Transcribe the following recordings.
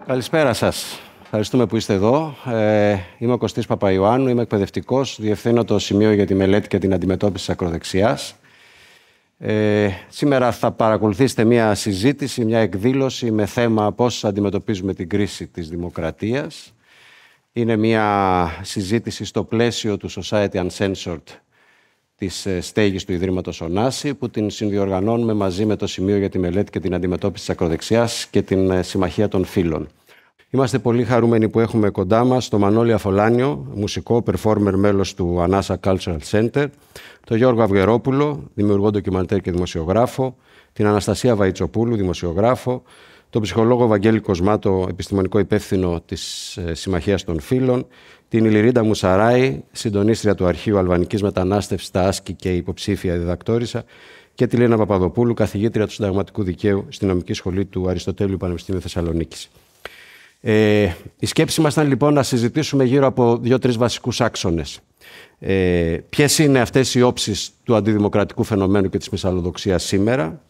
Καλησπέρα σας. Ευχαριστούμε που είστε εδώ. Είμαι ο Κωστής Παπαϊωάννου, είμαι εκπαιδευτικός, διευθύνω το Σημείο για τη Μελέτη και την Αντιμετώπιση της Ακροδεξιάς. Σήμερα θα παρακολουθήσετε μια συζήτηση, μια εκδήλωση με θέμα πώς αντιμετωπίζουμε την κρίση της δημοκρατίας. Είναι μια συζήτηση στο πλαίσιο του Society Uncensored της στέγης του Ιδρύματος Ωνάση, που την συνδιοργανώνουμε μαζί με το Σημείο για τη Μελέτη και την Αντιμετώπιση της Ακροδεξιάς και την Συμμαχία των Φίλων. Είμαστε πολύ χαρούμενοι που έχουμε κοντά μας τον Μανώλη Αφολάνιο, μουσικό, performer, μέλος του Ανάσα Cultural Center, τον Γιώργο Αυγερόπουλο, δημιουργό ντοκιμαντέρ και δημοσιογράφο, την Αναστασία Βαϊτσοπούλου, δημοσιογράφο, τον ψυχολόγο Βαγγέλη Κοσμάτο, επιστημονικό υπεύθυνο της Συμμαχίας των Φίλων, την Ηλιρίντα Μουσαράη, συντονίστρια του Αρχείου Αλβανικής Μετανάστευσης στα Άσκη και υποψήφια διδακτόρισα, και τη Λίνα Παπαδοπούλου, καθηγήτρια του Συνταγματικού Δικαίου στη Νομική Σχολή του Αριστοτέλειου Πανεπιστημίου Θεσσαλονίκης. Η σκέψη μας ήταν λοιπόν να συζητήσουμε γύρω από 2-3 βασικούς άξονες. Ποιες είναι αυτές οι όψεις του αντιδημοκρατικού φαινομένου και της μυσαλλοδοξίας σήμερα,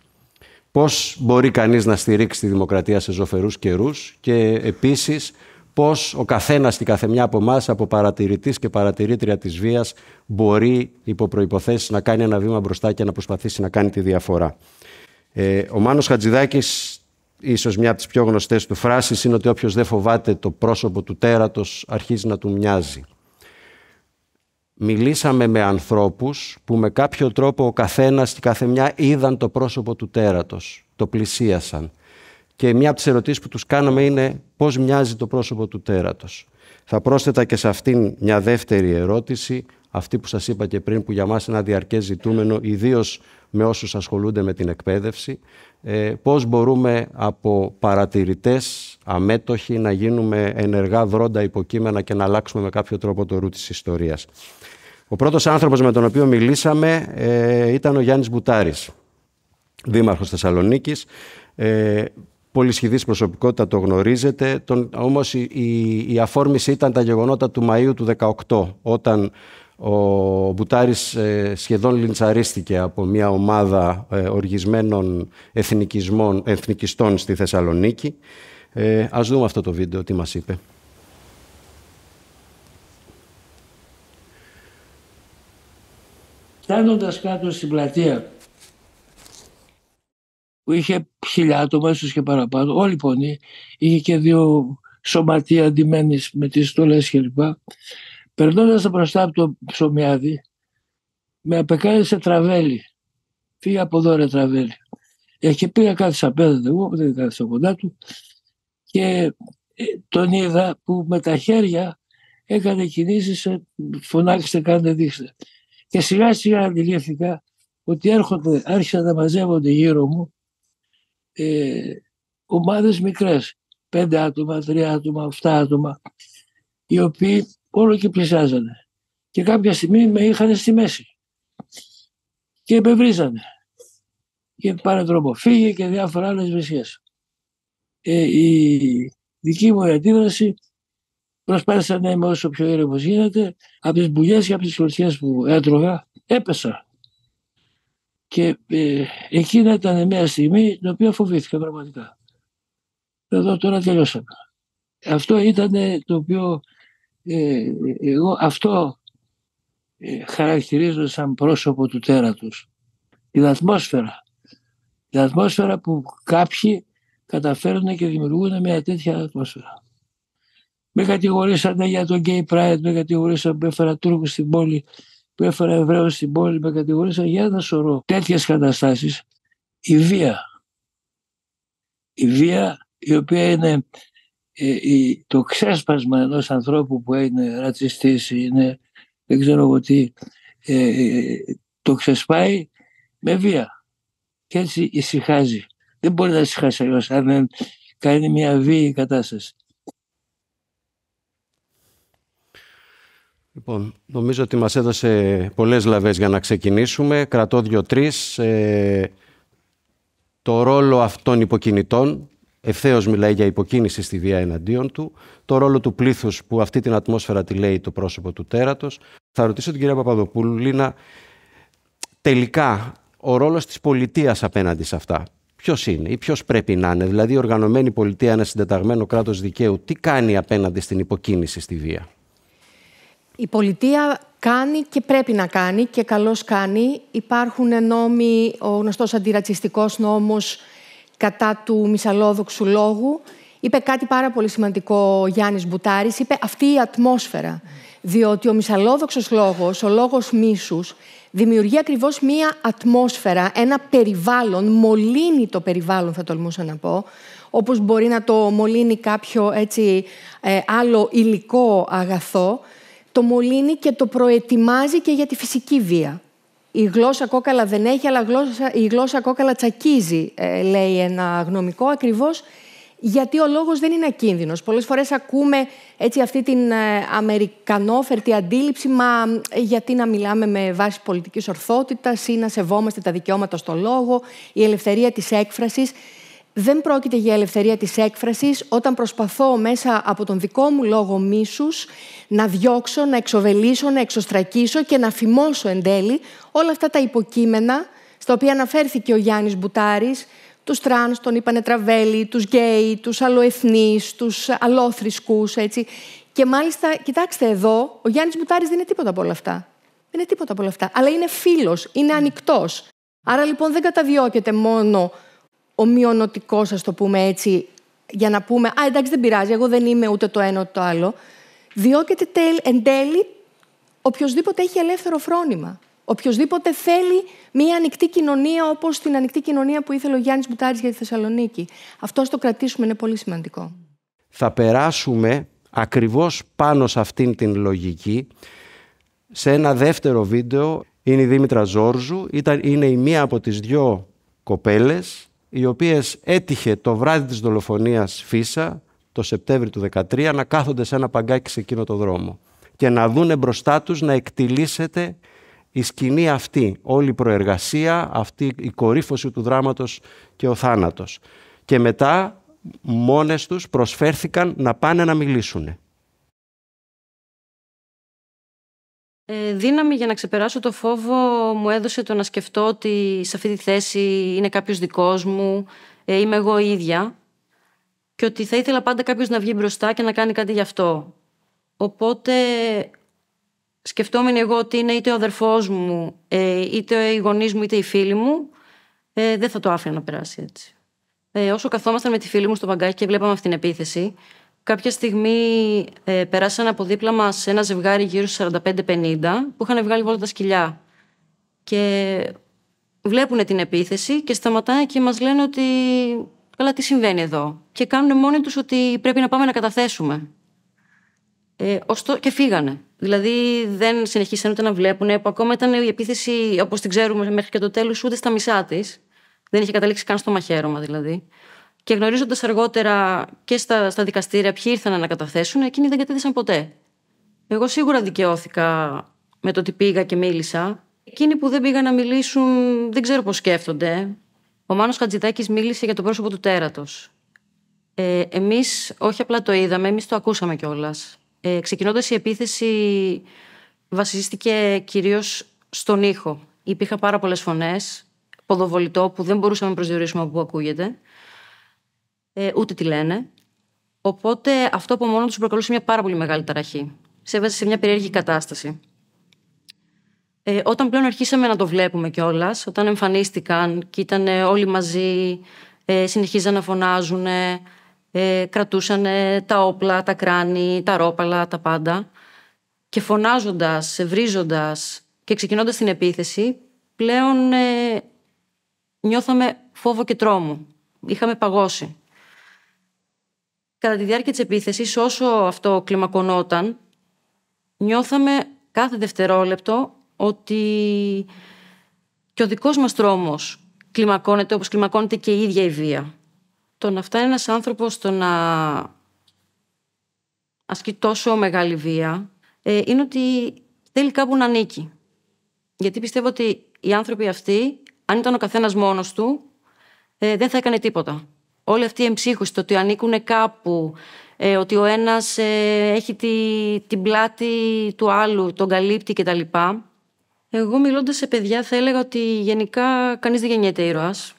πώς μπορεί κανείς να στηρίξει τη δημοκρατία σε ζωφερούς καιρούς και επίσης πώς ο καθένας και καθεμιά από εμάς, από παρατηρητής και παρατηρήτρια της βίας, μπορεί υπό προϋποθέσεις να κάνει ένα βήμα μπροστά και να προσπαθήσει να κάνει τη διαφορά. Ο Μάνος Χατζηδάκης, ίσως μια από τις πιο γνωστές του φράσεις είναι ότι όποιος δεν φοβάται το πρόσωπο του τέρατος αρχίζει να του μοιάζει. Μιλήσαμε με ανθρώπους που με κάποιο τρόπο ο καθένας και καθεμιά είδαν το πρόσωπο του τέρατος, το πλησίασαν. Και μια από τις ερωτήσεις που τους κάναμε είναι πώς μοιάζει το πρόσωπο του τέρατος. Θα πρόσθετα και σε αυτήν μια δεύτερη ερώτηση, αυτή που σας είπα και πριν, που για μας είναι ένα διαρκές ζητούμενο, ιδίως με όσους ασχολούνται με την εκπαίδευση, πώς μπορούμε από παρατηρητές αμέτωχοι να γίνουμε ενεργά δρόντα υποκείμενα και να αλλάξουμε με κάποιο τρόπο το ρου της ιστορίας. Ο πρώτος άνθρωπος με τον οποίο μιλήσαμε ήταν ο Γιάννης Μπουτάρης, δήμαρχος Θεσσαλονίκης. Πολυσχηδής προσωπικότητα, το γνωρίζετε. Όμως η αφόρμηση ήταν τα γεγονότα του Μαΐου του 2018, όταν ο Μπουτάρης σχεδόν λιντσαρίστηκε από μια ομάδα οργισμένων εθνικιστών στη Θεσσαλονίκη. Ας δούμε αυτό το βίντεο, τι μας είπε. Φτάνοντας κάτω στην πλατεία, που είχε 1000 άτομα, ίσως και παραπάνω, όλη η πονή, είχε και 2 σωματεία αντιμένοι με τις στολές κλπ. Περνώντας μπροστά από το ψωμιάδι, με απεκάλεσε τραβέλι. Φύγε από εδώ ρε τραβέλι. Και πήγα κάτι απέναντι εγώ, δεν κάθισα κοντά του και τον είδα που με τα χέρια έκανε κινήσεις, φωνάξτε, κάντε, δείξτε. Και σιγά σιγά αντιλήφθηκα ότι άρχισαν να μαζεύονται γύρω μου ομάδες μικρές, 5 άτομα, 3 άτομα, 7 άτομα, οι οποίοι όλο και πλησιάζανε. Και κάποια στιγμή με είχαν στη μέση και με βρίζανε. Και παρατρομοφύγε και διάφορα άλλες βρισιές. Η δική μου αντίδραση, προσπάθησα να είμαι όσο πιο ήρεμος γίνεται. Από τις μπουγιές και από τις κλωτσιές που έτρωγα, έπεσα. Και εκείνα ήταν μια στιγμή την οποία φοβήθηκα πραγματικά. Εδώ τώρα τελειώσαμε. Αυτό ήταν το οποίο εγώ αυτό χαρακτηρίζω σαν πρόσωπο του τέρατος. Την ατμόσφαιρα. Την ατμόσφαιρα που κάποιοι καταφέρουν και δημιουργούν μια τέτοια ατμόσφαιρα. Με κατηγορήσανε για το Gay Pride, με κατηγορήσανε που έφερα Τούρκους στην πόλη, που έφερα Εβραίους στην πόλη, με κατηγορήσανε για ένα σωρό τέτοιες καταστάσεις. Η βία. Η βία η οποία είναι το ξέσπασμα ενός ανθρώπου που είναι ρατσιστής, είναι δεν ξέρω εγώ τι, το ξεσπάει με βία. Και έτσι ησυχάζει. Δεν μπορεί να ησυχάσει αλλιώς αν δεν κάνει μια βίαιη κατάσταση. Λοιπόν, νομίζω ότι μας έδωσε πολλές λαβές για να ξεκινήσουμε. Κρατώ 2-3. Το ρόλο αυτών υποκινητών, ευθέως μιλάει για υποκίνηση στη βία εναντίον του, το ρόλο του πλήθους που αυτή την ατμόσφαιρα τη λέει το πρόσωπο του τέρατος. Θα ρωτήσω την κυρία Παπαδοπούλου, Λίνα, τελικά ο ρόλος της πολιτείας απέναντι σε αυτά ποιος είναι ή ποιος πρέπει να είναι? Δηλαδή, η οργανωμένη πολιτεία, ένα συντεταγμένο κράτος δικαίου, τι κάνει απέναντι στην υποκίνηση στη βία? Η πολιτεία κάνει και πρέπει να κάνει και καλώς κάνει. Υπάρχουν νόμοι, ο γνωστός αντιρατσιστικός νόμος κατά του μυσαλλόδοξου λόγου. Είπε κάτι πάρα πολύ σημαντικό ο Γιάννης Μπουτάρης, είπε αυτή η ατμόσφαιρα. Διότι ο μυσαλλόδοξος λόγος, ο λόγος μίσους, δημιουργεί ακριβώς μία ατμόσφαιρα, ένα περιβάλλον, μολύνει το περιβάλλον θα τολμούσα να πω, όπως μπορεί να το μολύνει κάποιο άλλο υλικό αγαθό, το μολύνει και το προετοιμάζει και για τη φυσική βία. Η γλώσσα κόκαλα δεν έχει, αλλά η γλώσσα κόκαλα τσακίζει, λέει ένα γνωμικό, ακριβώς γιατί ο λόγος δεν είναι ακίνδυνος. Πολλές φορές ακούμε αυτή την αμερικανόφερτη αντίληψη, μα γιατί να μιλάμε με βάση πολιτικής ορθότητας ή να σεβόμαστε τα δικαιώματα στο λόγο, η ελευθερία της έκφρασης. Δεν πρόκειται για ελευθερία της έκφρασης όταν προσπαθώ μέσα από τον δικό μου λόγο μίσους να διώξω, να εξοβελήσω, να εξωστρακίσω και να φημώσω εν τέλει όλα αυτά τα υποκείμενα στα οποία αναφέρθηκε ο Γιάννης Μπουτάρης, τους τρανς, τον είπανε τραβέλη, τους γκέι, τους αλλοεθνείς, τους αλλόθρησκους, έτσι. Και μάλιστα, κοιτάξτε εδώ, ο Γιάννης Μπουτάρης δεν είναι τίποτα από όλα αυτά. Δεν είναι τίποτα από όλα αυτά. Αλλά είναι φίλος, είναι ανοιχτός. Άρα λοιπόν δεν καταδιώκεται μόνο ο μειονοτικός, ας το πούμε έτσι, για να πούμε «Α, εντάξει, δεν πειράζει, εγώ δεν είμαι ούτε το ένα ούτε το άλλο». Διώκεται εν τέλει οποιοσδήποτε έχει ελεύθερο φρόνημα. Οποιοσδήποτε θέλει μια ανοιχτή κοινωνία, όπως την ανοιχτή κοινωνία που ήθελε ο Γιάννης Μπουτάρης για τη Θεσσαλονίκη. Αυτό το κρατήσουμε, είναι πολύ σημαντικό. Θα περάσουμε ακριβώς πάνω σε αυτήν την λογική σε ένα δεύτερο βίντεο. Είναι η Δήμητρα Ζόρζου, είναι η μία από τις δυο κοπέλες οι οποίες έτυχε το βράδυ της δολοφονίας Φίσα, το Σεπτέμβρη του 2013, να κάθονται σε ένα παγκάκι σε εκείνο το δρόμο και να δούνε μπροστά τους να εκτιλήσεται η σκηνή αυτή, όλη η προεργασία, αυτή η κορύφωση του δράματος και ο θάνατος. Και μετά μόνες τους προσφέρθηκαν να πάνε να μιλήσουν. Δύναμη για να ξεπεράσω το φόβο μου έδωσε το να σκεφτώ ότι σε αυτή τη θέση είναι κάποιος δικός μου, είμαι εγώ ίδια και ότι θα ήθελα πάντα κάποιος να βγει μπροστά και να κάνει κάτι γι' αυτό. Οπότε σκεφτόμουν εγώ ότι είναι είτε ο αδερφός μου, είτε οι γονείς μου, είτε οι φίλοι μου, δεν θα το άφηνα να περάσει έτσι. Όσο καθόμασταν με τη φίλη μου στο παγκάκι και βλέπαμε αυτή την επίθεση, κάποια στιγμή περάσαν από δίπλα μας ένα ζευγάρι γύρω στους 45-50 που είχαν βγάλει βόλτα τα σκυλιά. Και βλέπουν την επίθεση και σταματάνε και μας λένε ότι καλά, τι συμβαίνει εδώ. Και κάνουν μόνοι τους ότι πρέπει να πάμε να καταθέσουμε. Και φύγανε. Δηλαδή δεν συνεχίσαν ούτε να βλέπουν, που ακόμα ήταν η επίθεση, όπως την ξέρουμε μέχρι και το τέλος, ούτε στα μισά της. Δεν είχε καταλήξει καν στο μαχαίρωμα δηλαδή. Και γνωρίζοντας αργότερα και στα δικαστήρια ποιοι ήρθαν να καταθέσουν, εκείνοι δεν κατέθεσαν ποτέ. Εγώ σίγουρα δικαιώθηκα με το ότι πήγα και μίλησα. Εκείνοι που δεν πήγαν να μιλήσουν δεν ξέρω πώς σκέφτονται. Ο Μάνος Χατζηδάκης μίλησε για το πρόσωπο του τέρατος. Εμείς όχι απλά το είδαμε, εμείς το ακούσαμε κιόλας. Ξεκινώντας η επίθεση βασίστηκε κυρίως στον ήχο. Υπήρχαν πάρα πολλές φωνές, ποδοβολητό που δεν μπορούσαμε να προσδιορίσουμε από πού ακούγεται, ούτε τι λένε. Οπότε αυτό από μόνο τους προκαλούσε μια πάρα πολύ μεγάλη ταραχή. Σε έβαζε σε μια περίεργη κατάσταση. Όταν πλέον αρχίσαμε να το βλέπουμε κιόλας, όταν εμφανίστηκαν και ήταν όλοι μαζί, συνεχίζαν να φωνάζουν, κρατούσαν τα όπλα, τα κράνη, τα ρόπαλα, τα πάντα, και φωνάζοντας, βρίζοντας και ξεκινώντας την επίθεση, πλέον νιώθαμε φόβο και τρόμο. Είχαμε παγώσει. Κατά τη διάρκεια της επίθεσης, όσο αυτό κλιμακωνόταν, νιώθαμε κάθε δευτερόλεπτο ότι και ο δικός μας τρόμος κλιμακώνεται όπως κλιμακώνεται και η ίδια η βία. Το να φτάνει ένας άνθρωπος στο να ασκεί τόσο μεγάλη βία είναι ότι θέλει κάπου να ανήκει. Γιατί πιστεύω ότι οι άνθρωποι αυτοί, αν ήταν ο καθένας μόνος του, δεν θα έκανε τίποτα. Όλη αυτή η εμψύχωση, το ότι ανήκουν κάπου, ότι ο ένας έχει την πλάτη του άλλου, τον καλύπτει κτλ. Εγώ μιλώντας σε παιδιά θα έλεγα ότι γενικά κανείς δεν γεννιέται ήρωας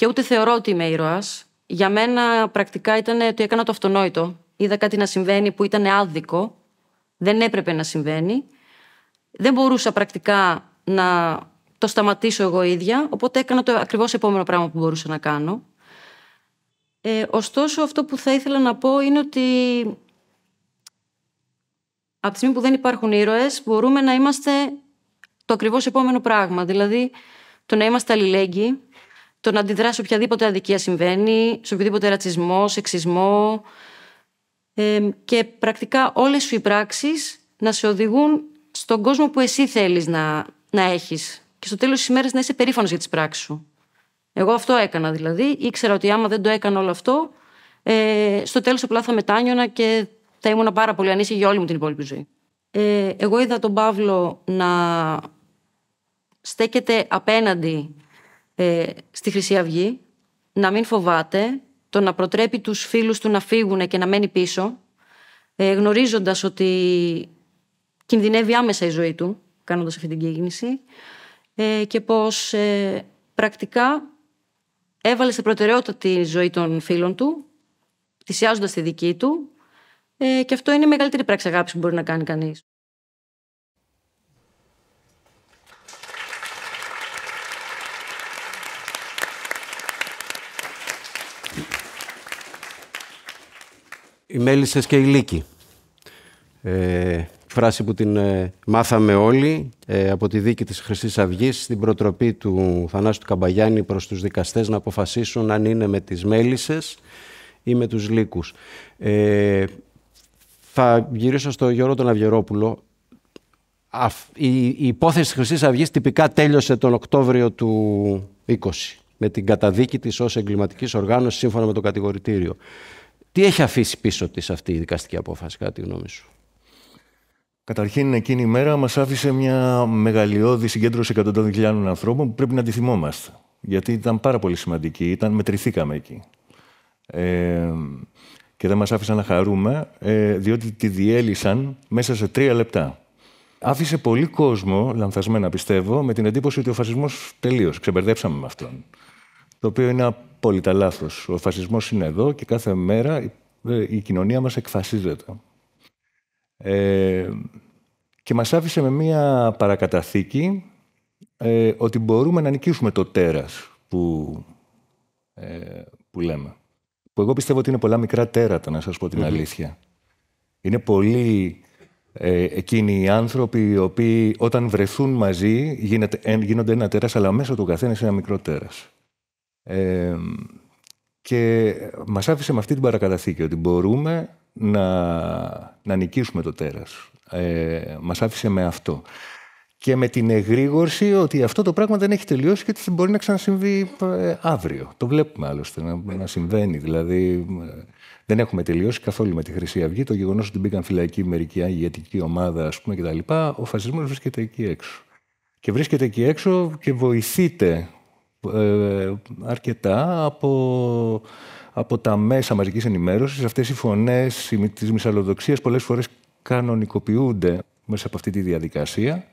και ούτε θεωρώ ότι είμαι ήρωας. Για μένα πρακτικά ήταν ότι έκανα το αυτονόητο. Είδα κάτι να συμβαίνει που ήταν άδικο, δεν έπρεπε να συμβαίνει. Δεν μπορούσα πρακτικά να το σταματήσω εγώ ίδια, οπότε έκανα το ακριβώς επόμενο πράγμα που μπορούσα να κάνω. Ωστόσο, αυτό που θα ήθελα να πω είναι ότι από τη στιγμή που δεν υπάρχουν ήρωες, μπορούμε να είμαστε το ακριβώς επόμενο πράγμα. Δηλαδή, το να είμαστε αλληλέγγυοι, το να αντιδράσει σε οποιαδήποτε αδικία συμβαίνει, σε οποιοδήποτε ρατσισμό, σεξισμό, και πρακτικά όλες σου οι πράξεις να σε οδηγούν στον κόσμο που εσύ θέλεις να έχεις. Και στο τέλος της ημέρας να είσαι περήφανος για τις πράξεις σου. Εγώ αυτό έκανα δηλαδή. Ήξερα ότι άμα δεν το έκανα όλο αυτό, στο τέλος απλά θα μετάνιωνα και θα ήμουν πάρα πολύ ανήσυχη για όλη μου την υπόλοιπη ζωή. Εγώ είδα τον Παύλο να στέκεται απέναντι στη Χρυσή Αυγή, να μην φοβάται, το να προτρέπει τους φίλους του να φύγουν και να μένει πίσω, γνωρίζοντας ότι κινδυνεύει άμεσα η ζωή του κάνοντας αυτή την κίνηση, και πως πρακτικά έβαλε σε προτεραιότητα τη ζωή των φίλων του, θυσιάζοντας τη δική του, και αυτό είναι η μεγαλύτερη πράξη αγάπης που μπορεί να κάνει κανείς. Οι μέλισσες και οι λύκοι. Φράση που την μάθαμε όλοι από τη δίκη της Χρυσής Αυγής, στην προτροπή του Θανάσου του Καμπαγιάννη προς τους δικαστές να αποφασίσουν αν είναι με τις μέλισσες ή με τους λύκους. Θα γυρίσω στο Γιώργο τον Αυγερόπουλο. Η υπόθεση της Χρυσής Αυγής τυπικά τέλειωσε τον Οκτώβριο του 20 με την καταδίκη της ως εγκληματικής οργάνωσης σύμφωνα με το κατηγορητήριο. Τι έχει αφήσει πίσω της αυτή η δικαστική απόφαση, κατά τη γνώμη σου? Καταρχήν, εκείνη η μέρα μας άφησε μια μεγαλειώδη συγκέντρωση εκατοντάδων χιλιάδων ανθρώπων που πρέπει να τη θυμόμαστε. Γιατί ήταν πάρα πολύ σημαντική, μετρηθήκαμε εκεί. Και δεν μας άφησαν να χαρούμε, διότι τη διέλυσαν μέσα σε 3 λεπτά. Άφησε πολύ κόσμο, λανθασμένα πιστεύω, με την εντύπωση ότι ο φασισμός τελείωσε. Ξεμπερδέψαμε με αυτόν. Το οποίο είναι απόλυτα λάθος. Ο φασισμός είναι εδώ και κάθε μέρα η κοινωνία μας εκφασίζεται. Και μας άφησε με μία παρακαταθήκη ότι μπορούμε να νικήσουμε το τέρας που λέμε. Που εγώ πιστεύω ότι είναι πολλά μικρά τέρατα, να σας πω την αλήθεια. Είναι πολλοί εκείνοι οι άνθρωποι οι οποίοι όταν βρεθούν μαζί γίνονται ένα τέρας, αλλά μέσω του καθένα είναι ένα μικρό τέρας. Και μας άφησε με αυτή την παρακαταθήκη ότι μπορούμε να νικήσουμε το τέρας. Μας άφησε με αυτό. Και με την εγρήγορση ότι αυτό το πράγμα δεν έχει τελειώσει και ότι μπορεί να ξανασυμβεί αύριο. Το βλέπουμε άλλωστε να συμβαίνει. Δηλαδή δεν έχουμε τελειώσει καθόλου με τη Χρυσή Αυγή. Το γεγονός ότι μπήκαν φυλακή μερική ηγετική ομάδα, ας πούμε, κτλ. Ο φασισμός βρίσκεται εκεί έξω. Και βρίσκεται εκεί έξω και βοηθείται αρκετά από τα μέσα μαζικής ενημέρωσης. Αυτές οι φωνές της μυσαλλοδοξίας πολλές φορές κανονικοποιούνται μέσα από αυτή τη διαδικασία,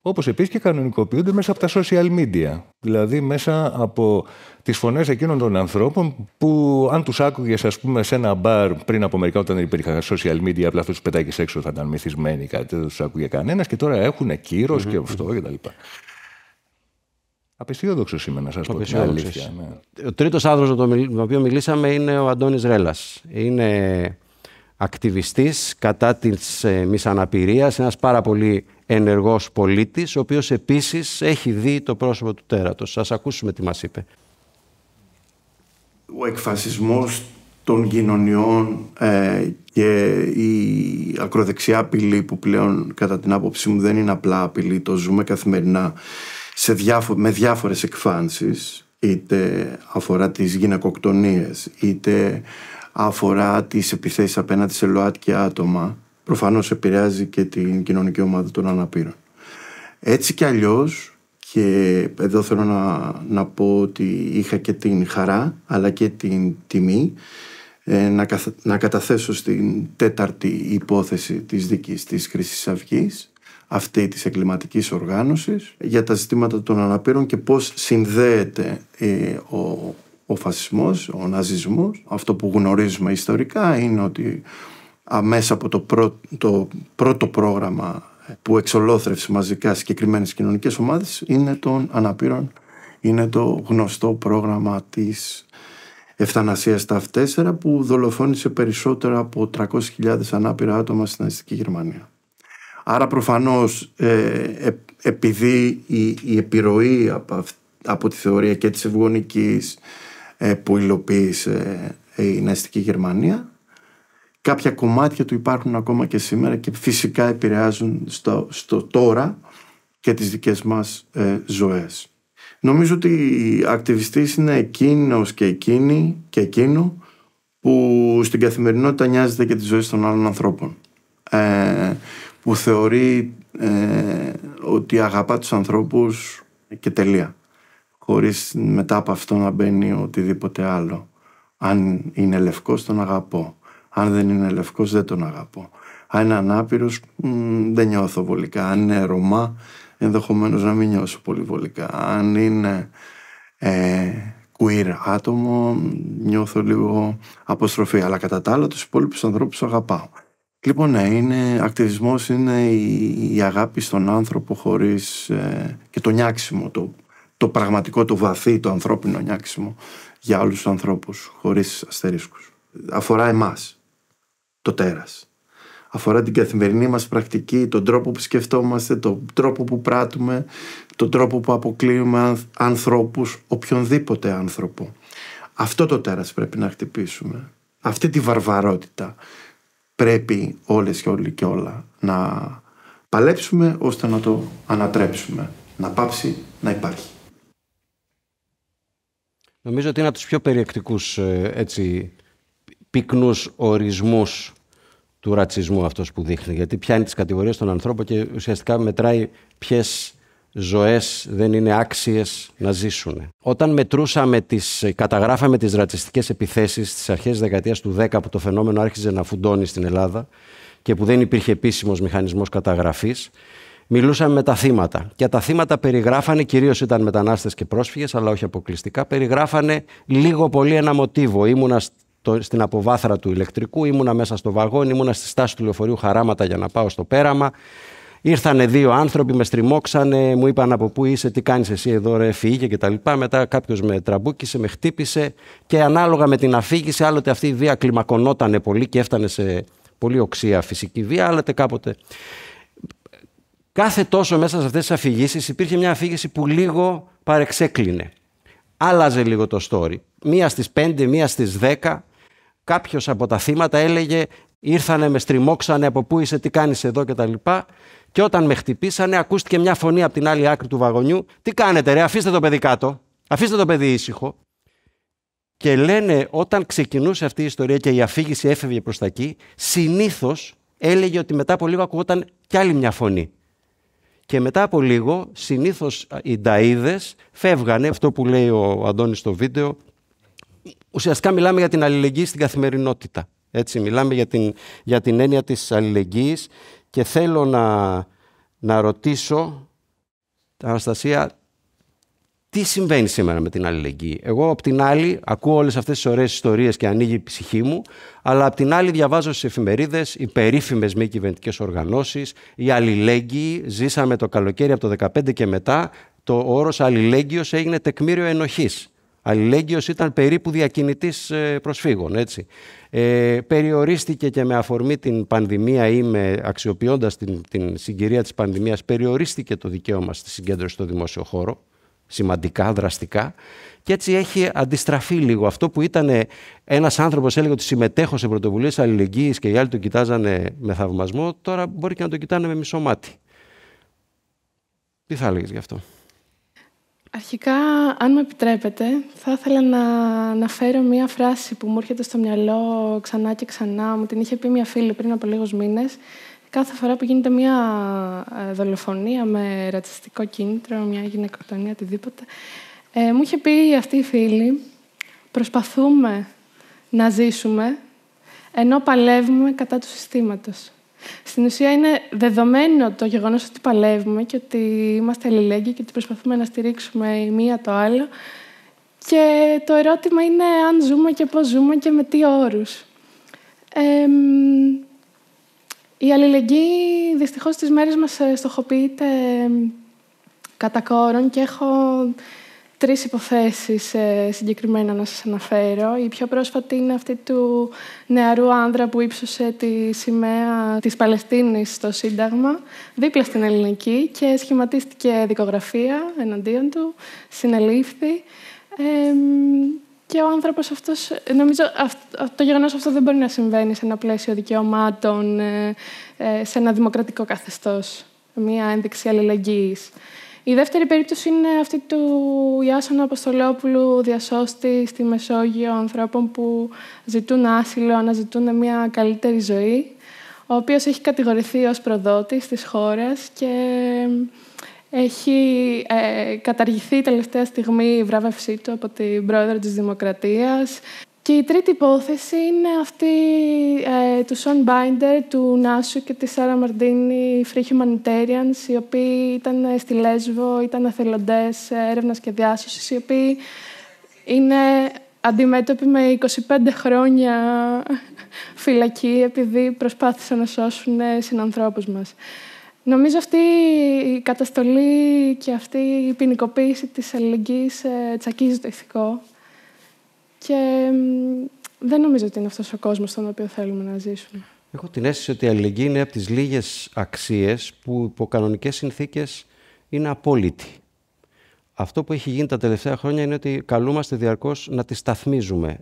όπως επίσης και κανονικοποιούνται μέσα από τα social media. Δηλαδή μέσα από τις φωνές εκείνων των ανθρώπων που αν τους άκουγες, ας πούμε, σε ένα μπαρ πριν από μερικά, όταν δεν υπήρχαν social media, απλά αυτούς τους πετάγεις έξω, θα ήταν μυθισμένοι, κάτι δεν τους άκουγε κανένας και τώρα έχουν κύρος και αυτό κτλ. Απεσιόδοξος είμαι, να σας πω την αλήθεια. Ναι. Ο τρίτος άνθρωπος με τον οποίο μιλήσαμε είναι ο Αντώνης Ρέλας. Είναι ακτιβιστής κατά της μισαναπηρίας, ένας πάρα πολύ ενεργός πολίτης, ο οποίος επίσης έχει δει το πρόσωπο του τέρατος. Σας ακούσουμε τι μας είπε. Ο εκφασισμός των κοινωνιών και η ακροδεξιά απειλή που πλέον κατά την άποψή μου δεν είναι απλά απειλή, το ζούμε καθημερινά με διάφορες εκφάνσεις, είτε αφορά τις γυναικοκτονίες, είτε αφορά τις επιθέσεις απέναντι σε ΛΟΑΤΚΙ άτομα, προφανώς επηρεάζει και την κοινωνική ομάδα των αναπήρων. Έτσι κι αλλιώς, και εδώ θέλω να πω ότι είχα και την χαρά αλλά και την τιμή να καταθέσω στην 4η υπόθεση της δίκης της Χρυσής Αυγής αυτή της εγκληματικής οργάνωσης για τα ζητήματα των αναπήρων και πώς συνδέεται ο φασισμός, ο ναζισμός. Αυτό που γνωρίζουμε ιστορικά είναι ότι μέσα από το πρώτο πρόγραμμα που εξολόθρευσε μαζικά συγκεκριμένες κοινωνικές ομάδες είναι των αναπήρων, είναι το γνωστό πρόγραμμα της ευθανασίας στα F4 που δολοφόνησε περισσότερα από 300.000 ανάπηρα άτομα στην ναζιστική Γερμανία. Άρα προφανώς επειδή η επιρροή από τη θεωρία και της ευγονικής που υλοποίησε η ναζιστική Γερμανία, κάποια κομμάτια του υπάρχουν ακόμα και σήμερα και φυσικά επηρεάζουν στο τώρα και τις δικές μας ζωές. Νομίζω ότι οι ακτιβιστής είναι εκείνος και εκείνη και εκείνο που στην καθημερινότητα νοιάζεται και τις ζωές των άλλων ανθρώπων, που θεωρεί ότι αγαπά τους ανθρώπους και τελεία, χωρίς μετά από αυτό να μπαίνει οτιδήποτε άλλο. Αν είναι λευκός τον αγαπώ, αν δεν είναι λευκός δεν τον αγαπώ, αν είναι ανάπηρος δεν νιώθω βολικά, αν είναι Ρωμά ενδεχομένως να μην νιώσω πολύ βολικά, αν είναι queer άτομο νιώθω λίγο αποστροφή, αλλά κατά τα άλλα τους υπόλοιπους ανθρώπους αγαπάω. Λοιπόν, ναι, ακτιβισμός είναι η αγάπη στον άνθρωπο χωρίς και το νιάξιμο, το πραγματικό, το βαθύ, το ανθρώπινο νιάξιμο για όλους τους ανθρώπους χωρίς αστερίσκους. Αφορά εμάς, το τέρας. Αφορά την καθημερινή μας πρακτική, τον τρόπο που σκεφτόμαστε, τον τρόπο που πράττουμε, τον τρόπο που αποκλείουμε ανθρώπους, οποιονδήποτε άνθρωπο. Αυτό το τέρας πρέπει να χτυπήσουμε. Αυτή τη βαρβαρότητα πρέπει όλες και όλοι και όλα να παλέψουμε ώστε να το ανατρέψουμε, να πάψει να υπάρχει. Νομίζω ότι είναι από τους πιο περιεκτικούς πυκνούς ορισμούς του ρατσισμού αυτός που δείχνει, γιατί πιάνει τις κατηγορίες των ανθρώπων και ουσιαστικά μετράει ποιες ζωές δεν είναι άξιες να ζήσουν. Όταν καταγράφαμε τις ρατσιστικές επιθέσεις στις αρχές της δεκαετίας του 10 που το φαινόμενο άρχιζε να φουντώνει στην Ελλάδα και που δεν υπήρχε επίσημος μηχανισμός καταγραφής, μιλούσαμε με τα θύματα. Και τα θύματα περιγράφανε, κυρίως ήταν μετανάστες και πρόσφυγες, αλλά όχι αποκλειστικά, περιγράφανε λίγο πολύ ένα μοτίβο. Ήμουνα στην αποβάθρα του ηλεκτρικού, ήμουνα μέσα στο βαγόνι, ήμουνα στη στάση του λεωφορείου Χαράματα για να πάω στο πέραμα. Ήρθανε δύο άνθρωποι, με στριμώξανε, μου είπαν από πού είσαι, τι κάνεις εσύ εδώ, ρε, φύγε κτλ. Μετά κάποιος με τραμπούκησε, με χτύπησε και ανάλογα με την αφήγηση, άλλοτε αυτή η βία κλιμακωνότανε πολύ και έφτανε σε πολύ οξία φυσική βία, άλλοτε κάποτε. Κάθε τόσο μέσα σε αυτές τις αφηγήσεις υπήρχε μια αφήγηση που λίγο παρεξέκλεινε. Άλλαζε λίγο το story. Μία στις 5, μία στις 10, κάποιος από τα θύματα έλεγε ήρθανε, με στριμώξανε, από πού είσαι, τι κάνεις εδώ κτλ. Και όταν με χτυπήσανε, ακούστηκε μια φωνή από την άλλη άκρη του βαγονιού. Τι κάνετε, ρε, αφήστε το παιδί κάτω. Αφήστε το παιδί ήσυχο. Και λένε, όταν ξεκινούσε αυτή η ιστορία και η αφήγηση έφευγε προς τα εκεί, συνήθως έλεγε ότι μετά από λίγο ακούγονταν κι άλλη μια φωνή. Και μετά από λίγο, συνήθως οι νταΐδες φεύγανε, αυτό που λέει ο Αντώνης στο βίντεο. Ουσιαστικά μιλάμε για την αλληλεγγύη στην καθημερινότητα. Έτσι, μιλάμε για την έννοια της αλληλεγγύης και θέλω να ρωτήσω, Αναστασία, τι συμβαίνει σήμερα με την αλληλεγγύη. Εγώ απ' την άλλη ακούω όλες αυτές τις ωραίες ιστορίες και ανοίγει η ψυχή μου, αλλά απ' την άλλη διαβάζω στις εφημερίδες οι περίφημες μη κυβερνητικές οργανώσεις, οι αλληλέγγυοι. Ζήσαμε το καλοκαίρι από το 2015 και μετά, ο όρος αλληλέγγυος έγινε τεκμήριο ενοχής. Αλληλέγγυος ήταν περίπου διακινητής προσφύγων, έτσι. Περιορίστηκε και με αφορμή την πανδημία ή αξιοποιώντας την συγκυρία της πανδημίας, περιορίστηκε το δικαίωμα στη συγκέντρωση στο δημόσιο χώρο, σημαντικά, δραστικά, και έτσι έχει αντιστραφεί λίγο. Αυτό που ήταν ένας άνθρωπος έλεγε ότι συμμετέχω σε πρωτοβουλίες αλληλεγγύης και οι άλλοι τον κοιτάζανε με θαυμασμό, τώρα μπορεί και να τον κοιτάνε με μισό μάτι. Τι θα έλεγες γι' αυτό? Αρχικά, αν μου επιτρέπετε, θα ήθελα να αναφέρω μία φράση που μου έρχεται στο μυαλό ξανά και ξανά. Μου την είχε πει μία φίλη πριν από λίγους μήνες. Κάθε φορά που γίνεται μία δολοφονία με ρατσιστικό κίνητρο, μία γυναικοκτονία, οτιδήποτε, μου είχε πει αυτή η φίλη, προσπαθούμε να ζήσουμε ενώ παλεύουμε κατά του συστήματος. Στην ουσία είναι δεδομένο το γεγονός ότι παλεύουμε και ότι είμαστε αλληλέγγυοι και ότι προσπαθούμε να στηρίξουμε η μία το άλλο. Και το ερώτημα είναι αν ζούμε και πώς ζούμε και με τι όρους. Η αλληλεγγύη δυστυχώς στις μέρες μας στοχοποιείται κατά κόρον και έχω 3 υποθέσεις συγκεκριμένα να σας αναφέρω. Η πιο πρόσφατη είναι αυτή του νεαρού άνδρα που ύψωσε τη σημαία της Παλαιστίνης στο Σύνταγμα, δίπλα στην ελληνική, και σχηματίστηκε δικογραφία εναντίον του, συνελήφθη. Και ο άνθρωπος αυτός, νομίζω το γεγονός αυτό δεν μπορεί να συμβαίνει σε ένα πλαίσιο δικαιωμάτων, σε ένα δημοκρατικό καθεστώς, μια ένδειξη αλληλεγγύης. Η δεύτερη περίπτωση είναι αυτή του Ιάσονα Αποστολόπουλου, διασώστη στη Μεσόγειο ανθρώπων που ζητούν άσυλο, αναζητούν μια καλύτερη ζωή, ο οποίος έχει κατηγορηθεί ως προδότης της χώρας και έχει καταργηθεί τελευταία στιγμή η βράβευσή του από την πρόεδρο της Δημοκρατίας. Και η τρίτη υπόθεση είναι αυτή του Σον Μπάιντερ, του Νάσου και της Σάρα Μαρντίνη, Free Humanitarians, οι οποίοι ήταν στη Λέσβο, ήταν εθελοντές έρευνας και διάσωσης, οι οποίοι είναι αντιμέτωποι με 25 χρόνια φυλακή επειδή προσπάθησαν να σώσουν συνανθρώπους μας. Νομίζω αυτή η καταστολή και αυτή η ποινικοποίηση της αλληλεγγύης τσακίζει το ηθικό και δεν νομίζω ότι είναι αυτός ο κόσμος στον οποίο θέλουμε να ζήσουμε. Έχω την αίσθηση ότι η αλληλεγγύη είναι από τις λίγες αξίες που υπό κανονικές συνθήκες είναι απόλυτη. Αυτό που έχει γίνει τα τελευταία χρόνια είναι ότι καλούμαστε διαρκώς να τη σταθμίζουμε.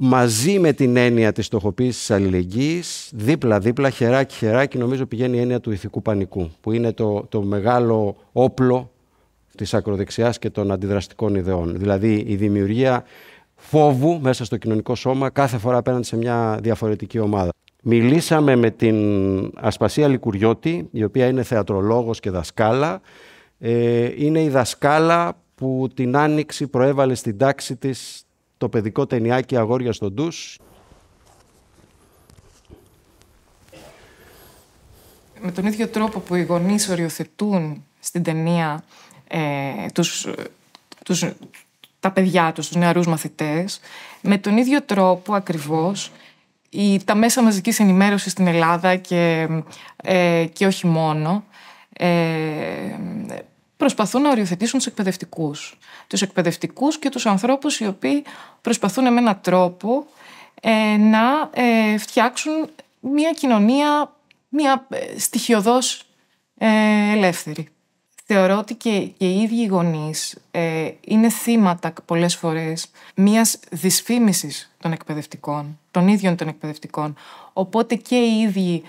Μαζί με την έννοια της στοχοποίησης της αλληλεγγύης, δίπλα-δίπλα, χεράκι-χεράκι, νομίζω πηγαίνει η έννοια του ηθικού πανικού, που είναι το μεγάλο όπλο της ακροδεξιάς και των αντιδραστικών ιδεών. Δηλαδή η δημιουργία φόβου μέσα στο κοινωνικό σώμα κάθε φορά απέναντι σε μια διαφορετική ομάδα. Μιλήσαμε με την Ασπασία Λικουριώτη, η οποία είναι θεατρολόγος και δασκάλα. Είναι η δασκάλα που την Άνοιξη προέβαλε στην τάξη της το παιδικό ταινιάκι «Αγόρια στο ντους». Με τον ίδιο τρόπο που οι γονείς οριοθετούν στην ταινία τα παιδιά τους, τους νεαρούς μαθητές, με τον ίδιο τρόπο ακριβώς τα μέσα μαζικής ενημέρωσης στην Ελλάδα και όχι μόνο, προσπαθούν να οριοθετήσουν τους εκπαιδευτικούς. Τους εκπαιδευτικούς και τους ανθρώπους οι οποίοι προσπαθούν με έναν τρόπο να φτιάξουν μια κοινωνία, μια στοιχειωδώς ελεύθερη. Θεωρώ ότι και οι ίδιοι οι γονείς είναι θύματα πολλές φορές μιας δυσφήμισης των εκπαιδευτικών, των ίδιων των εκπαιδευτικών. Οπότε και οι ίδιοι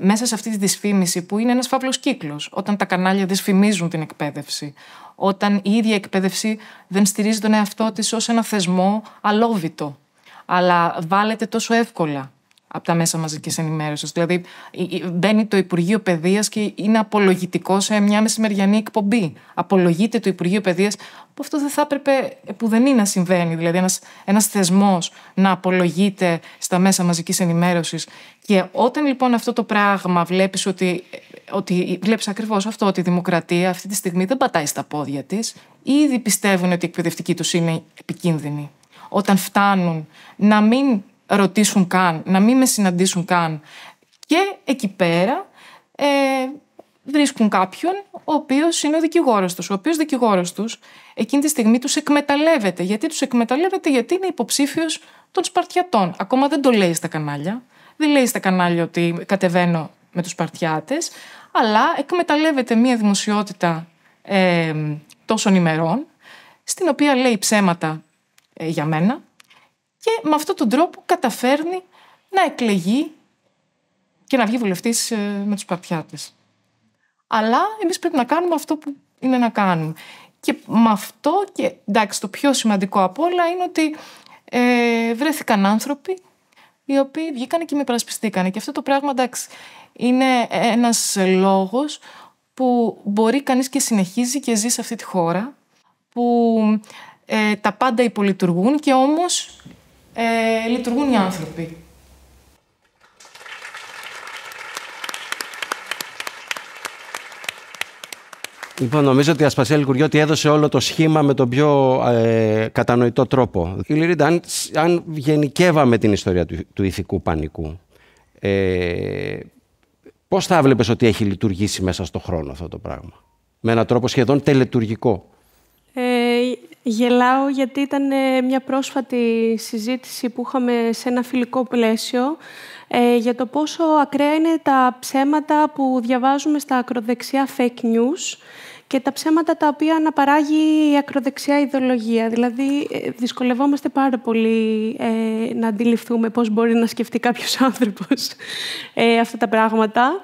μέσα σε αυτή τη δυσφήμιση που είναι ένας φαύλος κύκλος, όταν τα κανάλια δυσφημίζουν την εκπαίδευση, όταν η ίδια εκπαίδευση δεν στηρίζει τον εαυτό της ως ένα θεσμό αλόβητο, αλλά βάλεται τόσο εύκολα από τα μέσα μαζικής ενημέρωσης. Δηλαδή, μπαίνει το Υπουργείο Παιδείας και είναι απολογητικό σε μια μεσημεριανή εκπομπή. Απολογείται το Υπουργείο Παιδείας, που αυτό δεν θα έπρεπε πουδενή να συμβαίνει. Δηλαδή, ένας θεσμός να απολογείται στα μέσα μαζικής ενημέρωσης. Και όταν λοιπόν αυτό το πράγμα βλέπεις βλέπεις ακριβώς αυτό, ότι η δημοκρατία αυτή τη στιγμή δεν πατάει στα πόδια της, ήδη πιστεύουν ότι η εκπαιδευτική τους είναι επικίνδυνη. Όταν φτάνουν να μην ρωτήσουν καν, να μην με συναντήσουν καν, και εκεί πέρα βρίσκουν κάποιον ο οποίος είναι ο δικηγόρος τους, ο οποίος δικηγόρος τους εκείνη τη στιγμή τους εκμεταλλεύεται. Γιατί τους εκμεταλλεύεται? Γιατί είναι υποψήφιος των Σπαρτιατών. Ακόμα δεν το λέει στα κανάλια. Δεν λέει στα κανάλια ότι κατεβαίνω με τους Σπαρτιάτες, αλλά εκμεταλλεύεται μια δημοσιότητα τόσων ημερών, στην οποία λέει ψέματα για μένα, και με αυτόν τον τρόπο καταφέρνει να εκλεγεί και να βγει βουλευτής με τους Σπαρτιάτες. Αλλά εμείς πρέπει να κάνουμε αυτό που είναι να κάνουμε. Και με αυτό, και εντάξει, το πιο σημαντικό απ' όλα είναι ότι βρέθηκαν άνθρωποι οι οποίοι βγήκαν και με υπερασπιστήκαν. Και αυτό το πράγμα, εντάξει, είναι ένας λόγος που μπορεί κανείς και συνεχίζει και ζει σε αυτή τη χώρα, που τα πάντα υπολειτουργούν και όμως λειτουργούν οι άνθρωποι. Λοιπόν, νομίζω ότι η Ασπασία Λικουριώτη έδωσε όλο το σχήμα με τον πιο κατανοητό τρόπο. Η Λυρίντα, αν γενικεύαμε την ιστορία του ηθικού πανικού, πώς θα βλέπεις ότι έχει λειτουργήσει μέσα στον χρόνο αυτό το πράγμα? Με έναν τρόπο σχεδόν τελετουργικό. Γελάω γιατί ήταν μια πρόσφατη συζήτηση που είχαμε σε ένα φιλικό πλαίσιο για το πόσο ακραία είναι τα ψέματα που διαβάζουμε στα ακροδεξιά fake news και τα ψέματα τα οποία αναπαράγει η ακροδεξιά ιδεολογία. Δηλαδή, δυσκολευόμαστε πάρα πολύ να αντιληφθούμε πώς μπορεί να σκεφτεί κάποιος άνθρωπος αυτά τα πράγματα.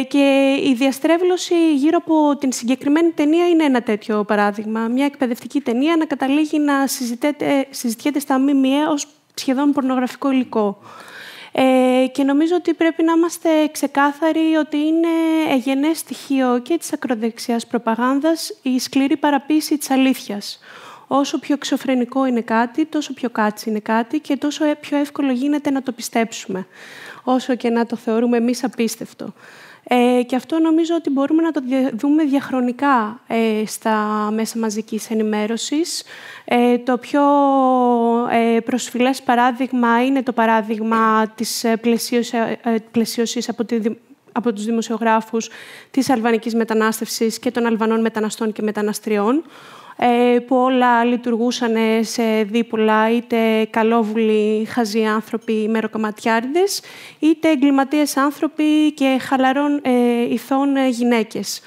Και η διαστρέβλωση γύρω από την συγκεκριμένη ταινία είναι ένα τέτοιο παράδειγμα. Μια εκπαιδευτική ταινία να καταλήγει να συζητιέται στα ΜΜΕ ως σχεδόν πορνογραφικό υλικό. Και νομίζω ότι πρέπει να είμαστε ξεκάθαροι ότι είναι εγενές στοιχείο και της ακροδεξιάς προπαγάνδας η σκληρή παραποίηση της αλήθειας. Όσο πιο εξωφρενικό είναι κάτι, τόσο πιο κάτσι είναι κάτι και τόσο πιο εύκολο γίνεται να το πιστέψουμε, όσο και να το θεωρούμε εμείς απίστευτο. Και αυτό νομίζω ότι μπορούμε να το δούμε διαχρονικά στα μέσα μαζικής ενημέρωσης. Το πιο προσφυλές παράδειγμα είναι το παράδειγμα της πλαισίωσης από τους δημοσιογράφους της αλβανικής μετανάστευσης και των Αλβανών μεταναστών και μεταναστριών, που όλα λειτουργούσαν σε δίπολα, είτε καλόβουλοι χαζοί άνθρωποι μεροκαματιάριδες, είτε εγκληματίες άνθρωποι και χαλαρών ηθών γυναίκες.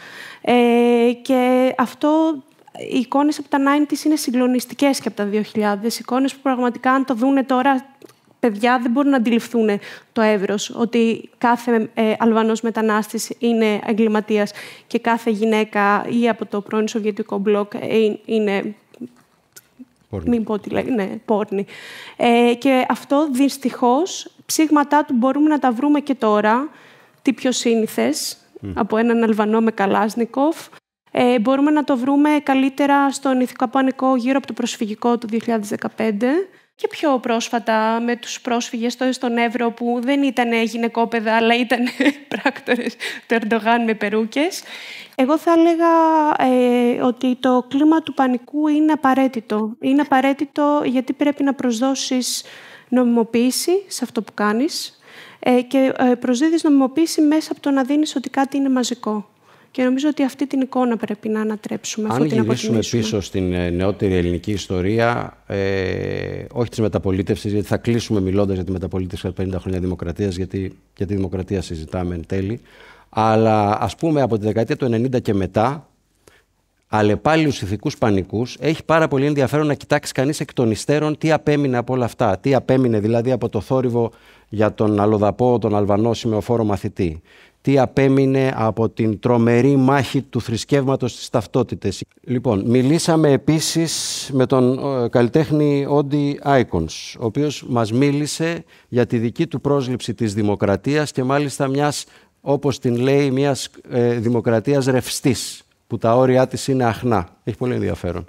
Και αυτό, οι εικόνες από τα 90's είναι συγκλονιστικές και από τα 2000. Εικόνες που πραγματικά, αν το δούνε τώρα, παιδιά δεν μπορούν να αντιληφθούν το εύρος, ότι κάθε Αλβανός μετανάστης είναι εγκληματίας και κάθε γυναίκα ή από το πρώην Σοβιετικό μπλοκ είναι μην πω τι λέει, ναι, πόρνη. Και αυτό δυστυχώς, ψήγματά του μπορούμε να τα βρούμε και τώρα, τι πιο σύνηθες, από έναν Αλβανό με Καλάσνικοφ. Μπορούμε να το βρούμε καλύτερα στον ηθικό πανικό γύρω από το προσφυγικό του 2015. Και πιο πρόσφατα με τους πρόσφυγες στον Εύρο που δεν ήταν γυναικόπαιδα αλλά ήταν πράκτορες του Ερντογάν με περούκες. Εγώ θα έλεγα ότι το κλίμα του πανικού είναι απαραίτητο. Είναι απαραίτητο γιατί πρέπει να προσδώσεις νομιμοποίηση σε αυτό που κάνεις και προσδίδεις νομιμοποίηση μέσα από το να δίνεις ότι κάτι είναι μαζικό. Και νομίζω ότι αυτή την εικόνα πρέπει να ανατρέψουμε. Αν γυρίσουμε πίσω στην νεότερη ελληνική ιστορία, όχι της μεταπολίτευσης, γιατί θα κλείσουμε μιλώντας για τη μεταπολίτευση κατά 50 χρόνια δημοκρατίας, γιατί για τη δημοκρατία συζητάμε εν τέλει, αλλά ας πούμε από τη δεκαετία του 90 και μετά, αλλεπάλληλους ηθικούς πανικούς, έχει πάρα πολύ ενδιαφέρον να κοιτάξει κανείς εκ των υστέρων τι απέμεινε από όλα αυτά. Τι απέμεινε δηλαδή από το θόρυβο για τον αλλοδαπό, τον Αλβανό σημεοφόρο μαθητή. Τι απέμεινε από την τρομερή μάχη του θρησκεύματος στις ταυτότητες. Λοιπόν, μιλήσαμε επίσης με τον καλλιτέχνη Όντι Άικονς, ο οποίος μας μίλησε για τη δική του πρόσληψη της δημοκρατίας και μάλιστα μιας, όπως την λέει, μιας δημοκρατίας ρευστής, που τα όρια της είναι αχνά. Έχει πολύ ενδιαφέρον.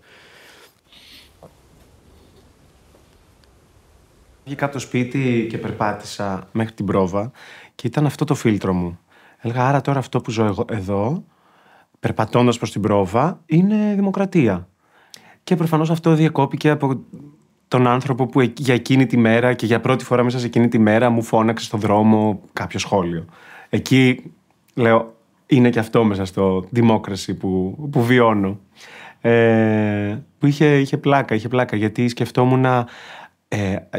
Βγήκα από το σπίτι και περπάτησα μέχρι την πρόβα και ήταν αυτό το φίλτρο μου. Έλεγα, άρα τώρα αυτό που ζω εδώ, περπατώντας προς την πρόβα, είναι δημοκρατία. Και προφανώς αυτό διεκόπηκε από τον άνθρωπο που για εκείνη τη μέρα και για πρώτη φορά μέσα σε εκείνη τη μέρα μου φώναξε στον δρόμο κάποιο σχόλιο. Εκεί, λέω, είναι και αυτό μέσα στο democracy που βιώνω. Που είχε πλάκα, γιατί σκεφτόμουν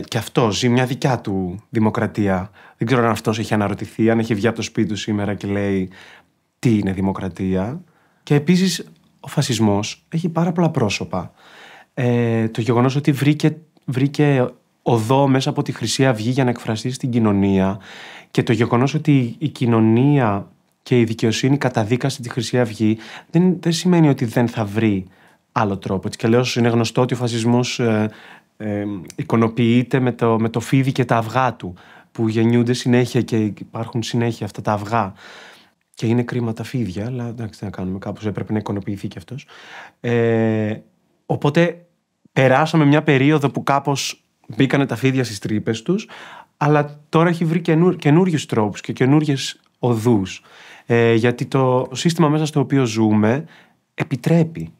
και αυτό ζει μια δικιά του δημοκρατία. Δεν ξέρω αν αυτός έχει αναρωτηθεί, αν έχει βγει από το σπίτι του σήμερα και λέει τι είναι δημοκρατία. Και επίσης ο φασισμός έχει πάρα πολλά πρόσωπα. Το γεγονός ότι βρήκε οδό μέσα από τη Χρυσή Αυγή για να εκφραστεί στην κοινωνία και το γεγονός ότι η κοινωνία και η δικαιοσύνη καταδίκασε τη Χρυσή Αυγή δεν σημαίνει ότι δεν θα βρει άλλο τρόπο. Έτσι κι αλλιώς είναι γνωστό ότι ο φασισμός εικονοποιείται με το φίδι και τα αυγά του, που γεννιούνται συνέχεια και υπάρχουν συνέχεια αυτά τα αυγά. Και είναι κρίμα τα φίδια, αλλά εντάξει, τι να κάνουμε, κάπως έπρεπε να εικονοποιηθεί κι αυτός. Οπότε περάσαμε μια περίοδο που κάπως μπήκανε τα φίδια στις τρύπες τους, αλλά τώρα έχει βρει καινούριους τρόπους και καινούριες οδούς. Γιατί το σύστημα μέσα στο οποίο ζούμε επιτρέπει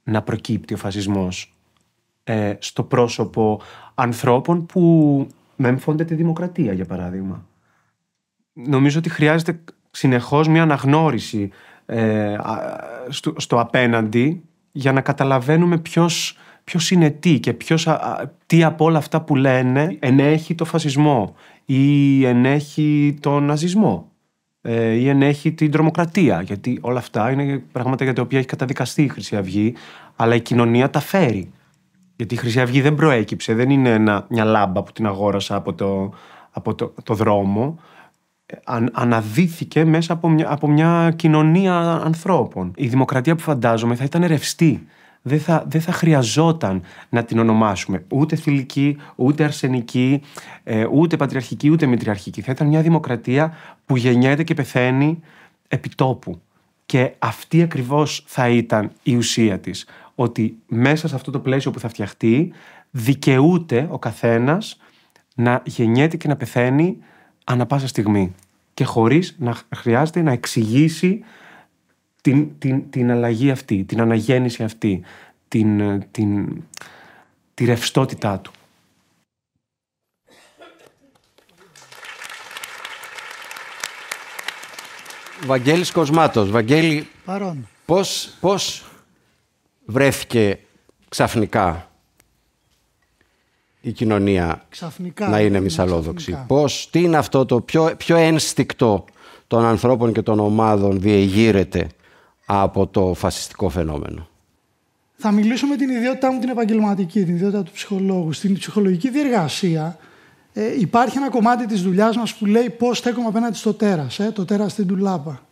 να προκύπτει ο φασισμός στο πρόσωπο ανθρώπων που μέμφονται τη δημοκρατία, για παράδειγμα. Νομίζω ότι χρειάζεται συνεχώς μια αναγνώριση στο απέναντι για να καταλαβαίνουμε ποιος είναι τι και τι από όλα αυτά που λένε ενέχει το φασισμό ή ενέχει τον ναζισμό ή ενέχει την τρομοκρατία. Γιατί όλα αυτά είναι πράγματα για τα οποία έχει καταδικαστεί η Χρυσή Αυγή, αλλά η κοινωνία τα φέρει. Γιατί η Χρυσή Αυγή δεν προέκυψε, δεν είναι μια λάμπα που την αγόρασα από το δρόμο. Αναδύθηκε μέσα από μια κοινωνία ανθρώπων. Η δημοκρατία που φαντάζομαι θα ήταν ρευστή. Δεν θα χρειαζόταν να την ονομάσουμε ούτε θηλυκή, ούτε αρσενική, ούτε πατριαρχική, ούτε μητριαρχική. Θα ήταν μια δημοκρατία που γεννιέται και πεθαίνει επί τόπου. Και αυτή ακριβώς θα ήταν η ουσία της. Ότι μέσα σε αυτό το πλαίσιο που θα φτιαχτεί δικαιούται ο καθένας να γεννιέται και να πεθαίνει ανά πάσα στιγμή. Και χωρίς να χρειάζεται να εξηγήσει την αλλαγή αυτή, την αναγέννηση αυτή, τη ρευστότητά του. Βαγγέλης Κοσμάτος. Βαγγέλη, παρόν. Πώς βρέθηκε ξαφνικά η κοινωνία να είναι μυσαλλόδοξη? Τι είναι αυτό το πιο ένστικτο των ανθρώπων και των ομάδων διεγείρεται από το φασιστικό φαινόμενο? Θα μιλήσω με την ιδιότητά μου την επαγγελματική, την ιδιότητα του ψυχολόγου. Στην ψυχολογική διεργασία υπάρχει ένα κομμάτι της δουλειάς μας που λέει πώς στέκομαι απέναντι στο τέρας, το τέρας στην ντουλάπα.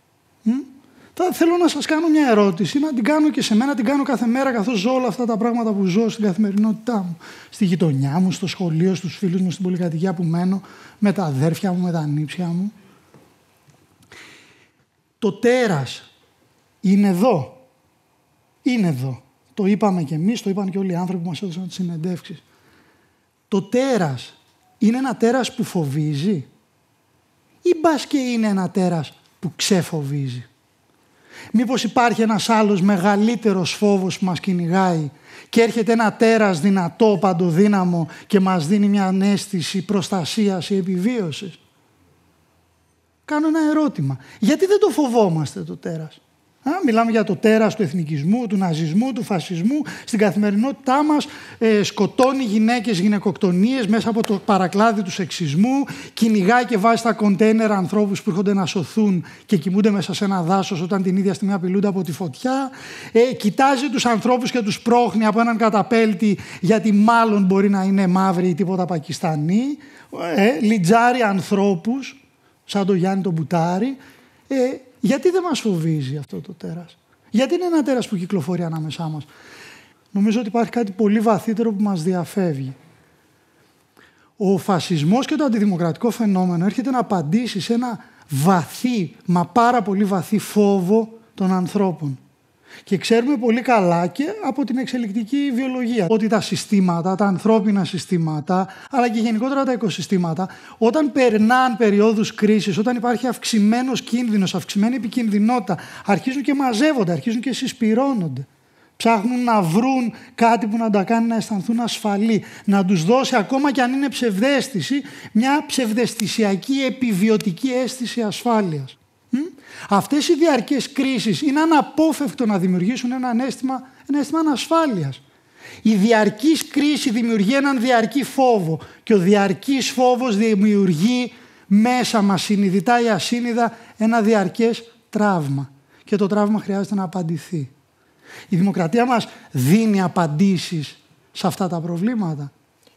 Θέλω να σας κάνω μια ερώτηση, να την κάνω και σε μένα, την κάνω κάθε μέρα καθώς ζω όλα αυτά τα πράγματα που ζω στην καθημερινότητά μου. Στη γειτονιά μου, στο σχολείο, στους φίλους μου, στην πολυκατοικία που μένω, με τα αδέρφια μου, με τα ανήψια μου. Το τέρας είναι εδώ. Είναι εδώ. Το είπαμε κι εμείς, το είπαν και όλοι οι άνθρωποι που μας έδωσαν τις συνεντεύξεις. Το τέρας είναι ένα τέρας που φοβίζει ή μπας και είναι ένα τέρας που ξεφοβίζει? Μήπως υπάρχει ένας άλλος μεγαλύτερος φόβος που μας κυνηγάει και έρχεται ένα τέρας δυνατό, παντοδύναμο και μας δίνει μια αίσθηση προστασίας ή επιβίωσης? Κάνω ένα ερώτημα. Γιατί δεν το φοβόμαστε το τέρας? Μιλάμε για το τέρας του εθνικισμού, του ναζισμού, του φασισμού. Στην καθημερινότητά μας σκοτώνει γυναίκες, γυναικοκτονίες μέσα από το παρακλάδι του σεξισμού, κυνηγάει και βάζει στα κοντέινερ ανθρώπους που έρχονται να σωθούν και κοιμούνται μέσα σε ένα δάσος όταν την ίδια στιγμή απειλούνται από τη φωτιά. Κοιτάζει τους ανθρώπους και τους πρόχνει από έναν καταπέλτη γιατί μάλλον μπορεί να είναι μαύροι ή τίποτα Πακιστανοί. Λιτζάρει ανθρώπους σαν το Γιάννη τον Μπουτάρη. Γιατί δεν μας φοβίζει αυτό το τέρας? Γιατί είναι ένα τέρας που κυκλοφορεί ανάμεσά μας? Νομίζω ότι υπάρχει κάτι πολύ βαθύτερο που μας διαφεύγει. Ο φασισμός και το αντιδημοκρατικό φαινόμενο έρχεται να απαντήσει σε ένα βαθύ, μα πάρα πολύ βαθύ φόβο των ανθρώπων. Και ξέρουμε πολύ καλά και από την εξελικτική βιολογία ότι τα συστήματα, τα ανθρώπινα συστήματα, αλλά και γενικότερα τα οικοσυστήματα, όταν περνάνε περιόδους κρίσης, όταν υπάρχει αυξημένος κίνδυνος, αυξημένη επικινδυνότητα, αρχίζουν και μαζεύονται, αρχίζουν και συσπυρώνονται. Ψάχνουν να βρουν κάτι που να τα κάνει να αισθανθούν ασφαλή, να τους δώσει ακόμα και αν είναι ψευδαίσθηση, μια ψευδαισθησιακή επιβιωτική αίσθηση ασφάλειας. Αυτές οι διαρκές κρίσεις είναι αναπόφευκτο να δημιουργήσουν ένα αίσθημα ανασφάλειας. Η διαρκής κρίση δημιουργεί έναν διαρκή φόβο και ο διαρκής φόβος δημιουργεί μέσα μας συνειδητά ή ασύνειδα ένα διαρκές τραύμα και το τραύμα χρειάζεται να απαντηθεί. Η δημοκρατία μας δίνει απαντήσεις σε αυτά τα προβλήματα.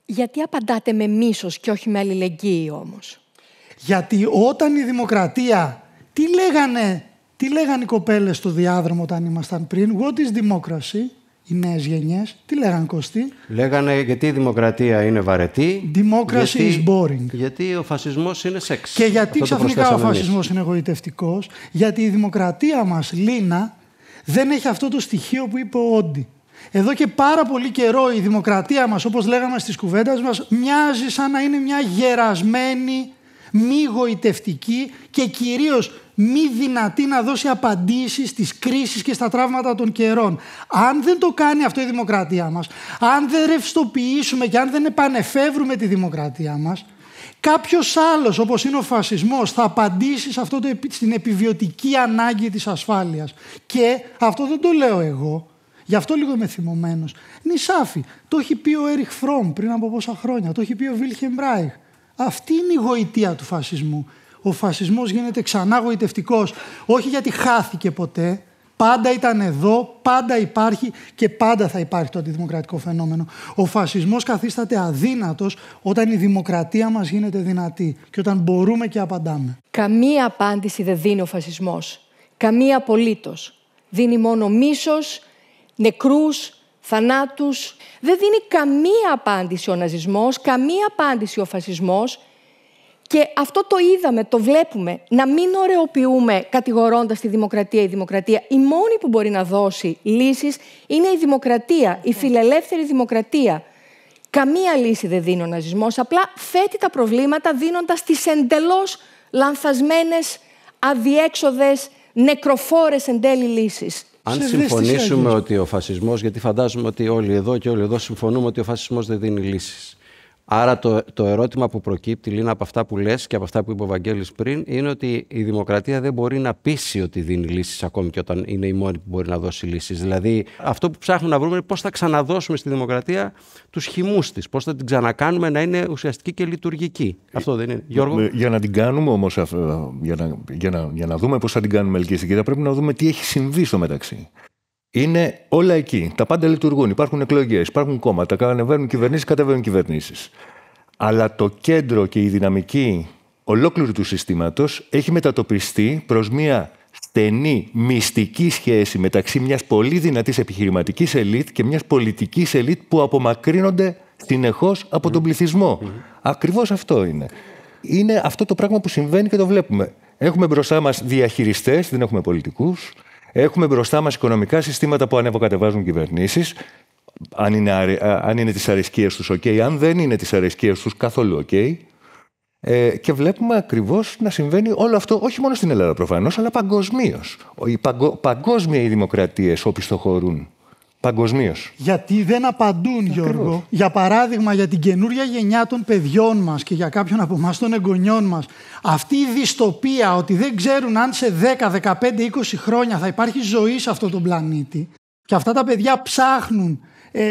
Γιατί απαντάτε με μίσος και όχι με αλληλεγγύη όμως? Γιατί όταν η δημοκρατία... Τι λέγανε οι κοπέλες στο διάδρομο όταν ήμασταν πριν? What is democracy? Οι νέες γενιές. Τι λέγανε, Κωστή? Λέγανε γιατί η δημοκρατία είναι βαρετή. Democracy is boring. Γιατί ο φασισμός είναι σεξ. Και γιατί ξαφνικά ο φασισμός είναι εγωιτευτικός? Γιατί η δημοκρατία μας, Λίνα, δεν έχει αυτό το στοιχείο που είπε ο Όντι. Εδώ και πάρα πολύ καιρό η δημοκρατία μας, όπως λέγαμε στις κουβέντες μας, μοιάζει σαν να είναι μια γερασμένη μη γοητευτική και κυρίως μη δυνατή να δώσει απαντήσεις στις κρίσεις και στα τραύματα των καιρών. Αν δεν το κάνει αυτό η δημοκρατία μας, αν δεν ρευστοποιήσουμε και αν δεν επανεφεύρουμε τη δημοκρατία μας, κάποιος άλλος, όπως είναι ο φασισμός, θα απαντήσει σε αυτό στην επιβιωτική ανάγκη της ασφάλειας. Και αυτό δεν το λέω εγώ, γι' αυτό λίγο είμαι θυμωμένος. Νησάφι, το έχει πει ο Έριχ Φρόμ πριν από πόσα χρόνια, το έχει πει ο Βίλχεμ Ράιχ. Αυτή είναι η γοητεία του φασισμού. Ο φασισμός γίνεται ξανά γοητευτικός, όχι γιατί χάθηκε ποτέ, πάντα ήταν εδώ, πάντα υπάρχει και πάντα θα υπάρχει το αντιδημοκρατικό φαινόμενο. Ο φασισμός καθίσταται αδύνατος όταν η δημοκρατία μας γίνεται δυνατή και όταν μπορούμε και απαντάμε. Καμία απάντηση δεν δίνει ο φασισμός. Καμία απολύτως. Δίνει μόνο μίσος, νεκρούς, θανάτους. Δεν δίνει καμία απάντηση ο ναζισμός, καμία απάντηση ο φασισμός. Και αυτό το είδαμε, το βλέπουμε. Να μην ωρεοποιούμε κατηγορώντας τη δημοκρατία. Η δημοκρατία, η μόνη που μπορεί να δώσει λύσεις είναι η δημοκρατία, η φιλελεύθερη δημοκρατία. Καμία λύση δεν δίνει ο ναζισμός, απλά θέτει τα προβλήματα δίνοντας τις εντελώς λανθασμένες, αδιέξοδες, νεκροφόρες εν τέλει λύσεις. Αν συμφωνήσουμε ότι ο φασισμός, γιατί φαντάζομαι ότι όλοι εδώ συμφωνούμε ότι ο φασισμός δεν δίνει λύσεις. Άρα το ερώτημα που προκύπτει, Λίνα, από αυτά που λες και από αυτά που είπε ο Βαγγέλης πριν, είναι ότι η δημοκρατία δεν μπορεί να πείσει ότι δίνει λύσεις ακόμη και όταν είναι η μόνη που μπορεί να δώσει λύσεις. Δηλαδή, αυτό που ψάχνουμε να βρούμε είναι πώς θα ξαναδώσουμε στη δημοκρατία τους χυμούς της, πώς θα την ξανακάνουμε να είναι ουσιαστική και λειτουργική. Αυτό δεν είναι, Γιώργο? Για να την κάνουμε όμως, για να δούμε πώς θα την κάνουμε ελκυστική, θα πρέπει να δούμε τι έχει συμβεί στο μεταξύ. Είναι όλα εκεί. Τα πάντα λειτουργούν. Υπάρχουν εκλογές, υπάρχουν κόμματα, ανεβαίνουν κυβερνήσεις, κατεβαίνουν κυβερνήσεις. Αλλά το κέντρο και η δυναμική ολόκληρου του συστήματος έχει μετατοπιστεί προς μια στενή, μυστική σχέση μεταξύ μιας πολύ δυνατής επιχειρηματικής ελίτ και μιας πολιτικής ελίτ που απομακρύνονται συνεχώς από τον πληθυσμό. Ακριβώς αυτό είναι. Είναι αυτό το πράγμα που συμβαίνει και το βλέπουμε. Έχουμε μπροστά μας διαχειριστές, δεν έχουμε πολιτικούς. Έχουμε μπροστά μας οικονομικά συστήματα που ανεβοκατεβάζουν κυβερνήσεις. Αν είναι της αρεσκίας τους, ok. Αν δεν είναι της αρεσκίας τους, καθόλου ok. Και βλέπουμε ακριβώς να συμβαίνει όλο αυτό, όχι μόνο στην Ελλάδα προφανώς, αλλά παγκοσμίως. Παγκόσμια οι δημοκρατίες οπισθοχωρούν. Παγκοσμίως. Γιατί δεν απαντούν, Γιώργο. Για παράδειγμα, για την καινούρια γενιά των παιδιών μας και για κάποιον από εμάς των εγγονιών μας, αυτή η δυστοπία ότι δεν ξέρουν αν σε 10, 15, 20 χρόνια θα υπάρχει ζωή σε αυτόν τον πλανήτη και αυτά τα παιδιά ψάχνουν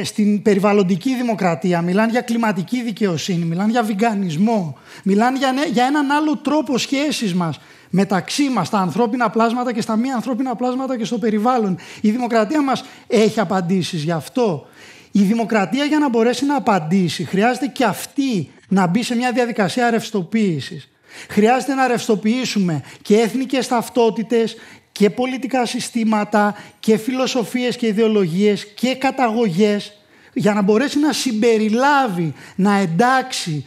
στην περιβαλλοντική δημοκρατία, μιλάνε για κλιματική δικαιοσύνη, μιλάνε για βιγκανισμό, μιλάνε για έναν άλλο τρόπο σχέσης μας μεταξύ μας, στα ανθρώπινα πλάσματα και στα μη ανθρώπινα πλάσματα και στο περιβάλλον. Η δημοκρατία μας έχει απαντήσεις γι' αυτό. Η δημοκρατία, για να μπορέσει να απαντήσει, χρειάζεται και αυτή να μπει σε μια διαδικασία ρευστοποίησης. Χρειάζεται να ρευστοποιήσουμε και εθνικές ταυτότητες και πολιτικά συστήματα και φιλοσοφίες και ιδεολογίες και καταγωγές, για να μπορέσει να συμπεριλάβει, να εντάξει,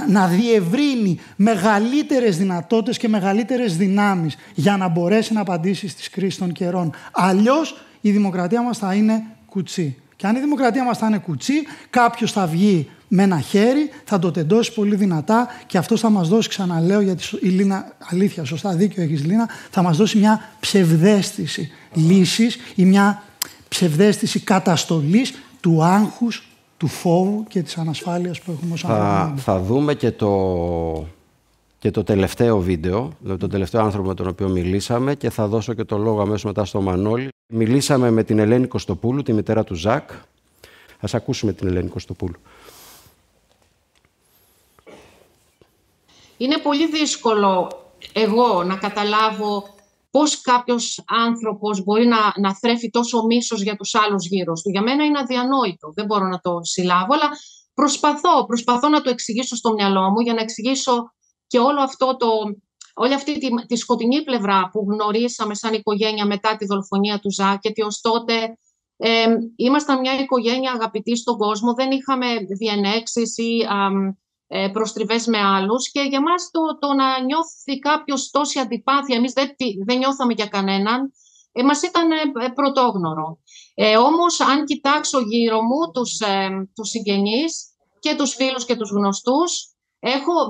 να διευρύνει μεγαλύτερες δυνατότητες και μεγαλύτερες δυνάμεις για να μπορέσει να απαντήσει στις κρίσεις των καιρών. Αλλιώς η δημοκρατία μας θα είναι κουτσί. Και αν η δημοκρατία μας θα είναι κουτσί, κάποιος θα βγει με ένα χέρι, θα το τεντώσει πολύ δυνατά και αυτός θα μας δώσει, ξαναλέω, γιατί η Λίνα, αλήθεια, σωστά δίκιο έχεις Λίνα, θα μας δώσει μια ψευδαίσθηση λύσης ή μια ψευδαίσθηση καταστολής του άγχους, του φόβου και της ανασφάλειας που έχουμε ως άνθρωποι. Θα δούμε και το τελευταίο βίντεο, τον τελευταίο άνθρωπο με τον οποίο μιλήσαμε, και θα δώσω και το λόγο αμέσως μετά στο Μανώλη. Μιλήσαμε με την Ελένη Κωστοπούλου, τη μητέρα του Ζακ. Ας ακούσουμε την Ελένη Κωστοπούλου. Είναι πολύ δύσκολο εγώ να καταλάβω πώς κάποιος άνθρωπος μπορεί να θρέφει τόσο μίσος για τους άλλους γύρω του. Για μένα είναι αδιανόητο, δεν μπορώ να το συλλάβω, αλλά προσπαθώ να το εξηγήσω στο μυαλό μου για να εξηγήσω και όλη αυτή τη σκοτεινή πλευρά που γνωρίσαμε σαν οικογένεια μετά τη δολοφονία του Ζακ, γιατί ως τότε ήμασταν μια οικογένεια αγαπητή στον κόσμο, δεν είχαμε διενέξεις ή προστριβές με άλλους και για μας το να νιώθει κάποιος τόση αντιπάθεια, εμείς δεν νιώθαμε για κανέναν, μας ήταν πρωτόγνωρο. Όμως αν κοιτάξω γύρω μου τους συγγενείς και τους φίλους και τους γνωστούς,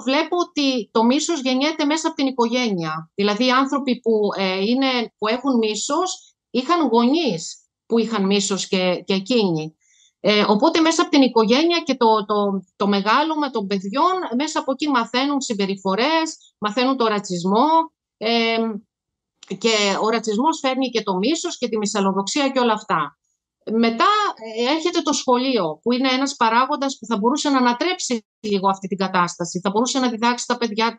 Βλέπω ότι το μίσος γεννιέται μέσα από την οικογένεια. Δηλαδή οι άνθρωποι που έχουν μίσος είχαν γονείς που είχαν μίσος και εκείνοι. Οπότε μέσα από την οικογένεια και το μεγάλωμα των παιδιών, μέσα από εκεί μαθαίνουν συμπεριφορές, μαθαίνουν το ρατσισμό, και ο ρατσισμός φέρνει και το μίσος και τη μυσαλλοδοξία και όλα αυτά. Μετά έρχεται το σχολείο, που είναι ένας παράγοντας που θα μπορούσε να ανατρέψει λίγο αυτή την κατάσταση. Θα μπορούσε να διδάξει τα παιδιά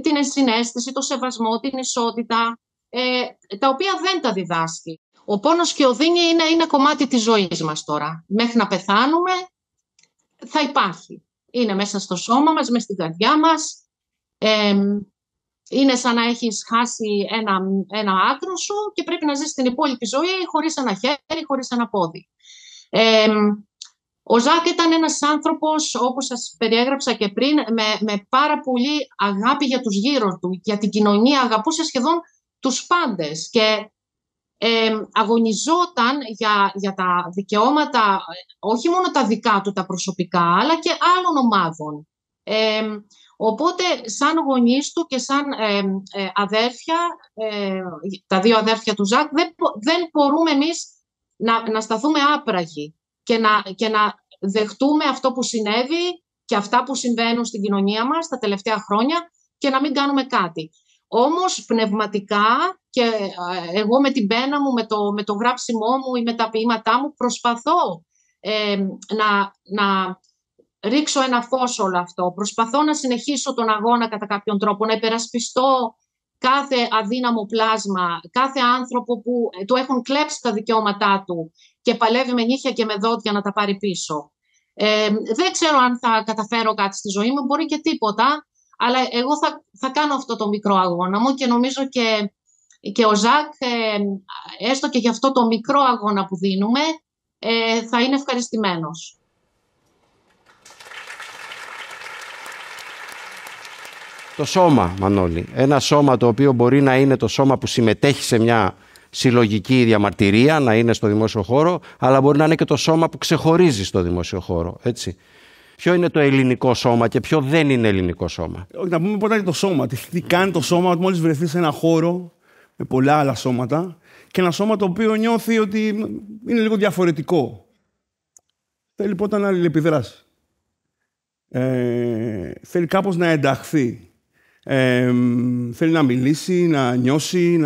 την ενσυναίσθηση, το σεβασμό, την ισότητα, τα οποία δεν τα διδάσκει. Ο πόνος και η οδύνη είναι κομμάτι της ζωής μας τώρα. Μέχρι να πεθάνουμε θα υπάρχει. Είναι μέσα στο σώμα μας, μέσα στην καρδιά μας. Είναι σαν να έχεις χάσει ένα άκρο σου και πρέπει να ζεις την υπόλοιπη ζωή χωρίς ένα χέρι, χωρίς ένα πόδι. Ο Ζακ ήταν ένας άνθρωπος, όπως σας περιέγραψα και πριν, με πάρα πολύ αγάπη για τους γύρω του, για την κοινωνία. Αγαπούσε σχεδόν τους πάντες και αγωνιζόταν για τα δικαιώματα, όχι μόνο τα δικά του, τα προσωπικά, αλλά και άλλων ομάδων. Οπότε, σαν γονείς του και σαν αδέρφια, τα δύο αδέρφια του Ζακ, δεν μπορούμε εμείς να σταθούμε άπραγοι και να δεχτούμε αυτό που συνέβη και αυτά που συμβαίνουν στην κοινωνία μας τα τελευταία χρόνια και να μην κάνουμε κάτι. Όμως, πνευματικά, και εγώ με την πένα μου, με το γράψιμό μου ή με τα ποίηματά μου, προσπαθώ να ρίξω ένα φως όλο αυτό. Προσπαθώ να συνεχίσω τον αγώνα κατά κάποιον τρόπο, να υπερασπιστώ κάθε αδύναμο πλάσμα, κάθε άνθρωπο που του έχουν κλέψει τα δικαιώματά του και παλεύει με νύχια και με δόντια να τα πάρει πίσω. Δεν ξέρω αν θα καταφέρω κάτι στη ζωή μου, μπορεί και τίποτα, αλλά εγώ θα κάνω αυτό το μικρό αγώνα μου και νομίζω και ο Ζακ, έστω και για αυτό το μικρό αγώνα που δίνουμε, θα είναι ευχαριστημένος. Το σώμα, Μανώλη. Ένα σώμα το οποίο μπορεί να είναι το σώμα που συμμετέχει σε μια συλλογική διαμαρτυρία, να είναι στο δημόσιο χώρο, αλλά μπορεί να είναι και το σώμα που ξεχωρίζει στο δημόσιο χώρο, έτσι. Ποιο είναι το ελληνικό σώμα και ποιο δεν είναι ελληνικό σώμα? Να πούμε πρώτα για το σώμα. Τι κάνει το σώμα μόλις βρεθεί σε ένα χώρο με πολλά άλλα σώματα και ένα σώμα το οποίο νιώθει ότι είναι λίγο διαφορετικό. Θέλει πρώτα να αλληλεπιδράσει. Θέλει κάπως να ενταχθεί. Θέλει να μιλήσει, να νιώσει,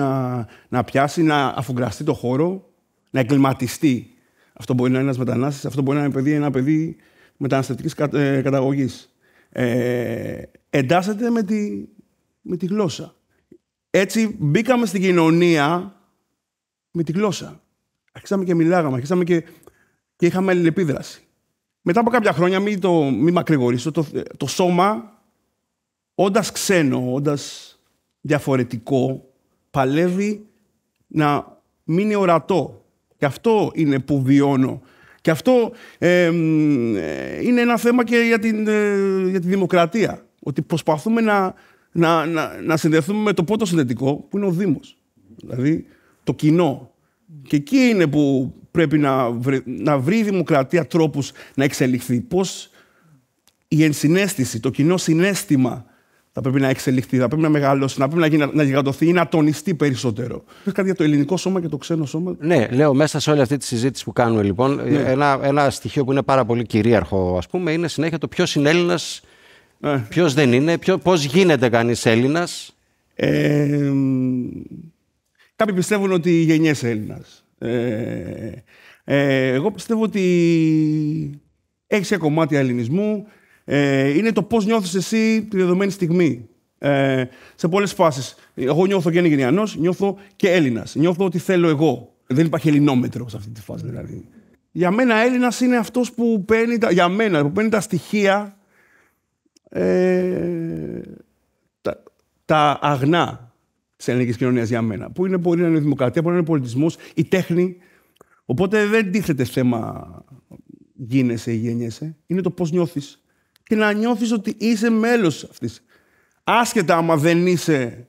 να πιάσει, να αφουγκραστεί το χώρο, να εγκληματιστεί. Αυτό μπορεί να είναι ένας μετανάστης, αυτό μπορεί να είναι ένα παιδί μεταναστευτικής καταγωγής. Εντάσσεται με τη γλώσσα. Έτσι μπήκαμε στην κοινωνία με τη γλώσσα. Αρχίσαμε και μιλάγαμε, αρχίσαμε και είχαμε αλληλεπίδραση. Μετά από κάποια χρόνια, μην μακρηγορήσω, το σώμα, όντας ξένο, όντας διαφορετικό, παλεύει να μείνει ορατό. Και αυτό είναι που βιώνω. Και αυτό είναι ένα θέμα και για τη δημοκρατία. Ότι προσπαθούμε να συνδεθούμε με το πρώτο συνδετικό, που είναι ο Δήμος. Δηλαδή, το κοινό. Και εκεί είναι που πρέπει να βρει η δημοκρατία τρόπους να εξελιχθεί. Πώς η ενσυναίσθηση, το κοινό συναίσθημα θα πρέπει να εξελιχθεί, θα πρέπει να μεγαλώσει, να πρέπει να γιγαντωθεί ή να τονιστεί περισσότερο. Κάτι για το ελληνικό σώμα και το ξένο σώμα. Ναι, λέω μέσα σε όλη αυτή τη συζήτηση που κάνουμε λοιπόν, ναι. Ένα στοιχείο που είναι πάρα πολύ κυρίαρχο, ας πούμε, είναι συνέχεια το ποιος είναι Έλληνας, ποιος δεν είναι, πώς γίνεται κανείς Έλληνας. Κάποιοι πιστεύουν ότι γεννιέσαι Έλληνας. Εγώ πιστεύω ότι έχεις ένα κομμάτι ελληνισμού. Είναι το πώς νιώθεις εσύ τη δεδομένη στιγμή. Σε πολλές φάσεις. Εγώ νιώθω και Νιγηριανός, νιώθω και Έλληνας. Νιώθω ότι θέλω εγώ. Δεν υπάρχει ελληνόμετρο σε αυτή τη φάση δηλαδή. Για μένα Έλληνας είναι αυτός που παίρνει τα στοιχεία, τα αγνά της ελληνικής κοινωνίας για μένα. Που μπορεί να είναι η δημοκρατία, μπορεί να είναι ο πολιτισμός, η τέχνη. Οπότε δεν τίθεται θέμα γίνεσαι ή γεννιέσαι. Είναι το πώς νιώθεις. Και να νιώθεις ότι είσαι μέλος αυτής. Άσχετα άμα δεν είσαι,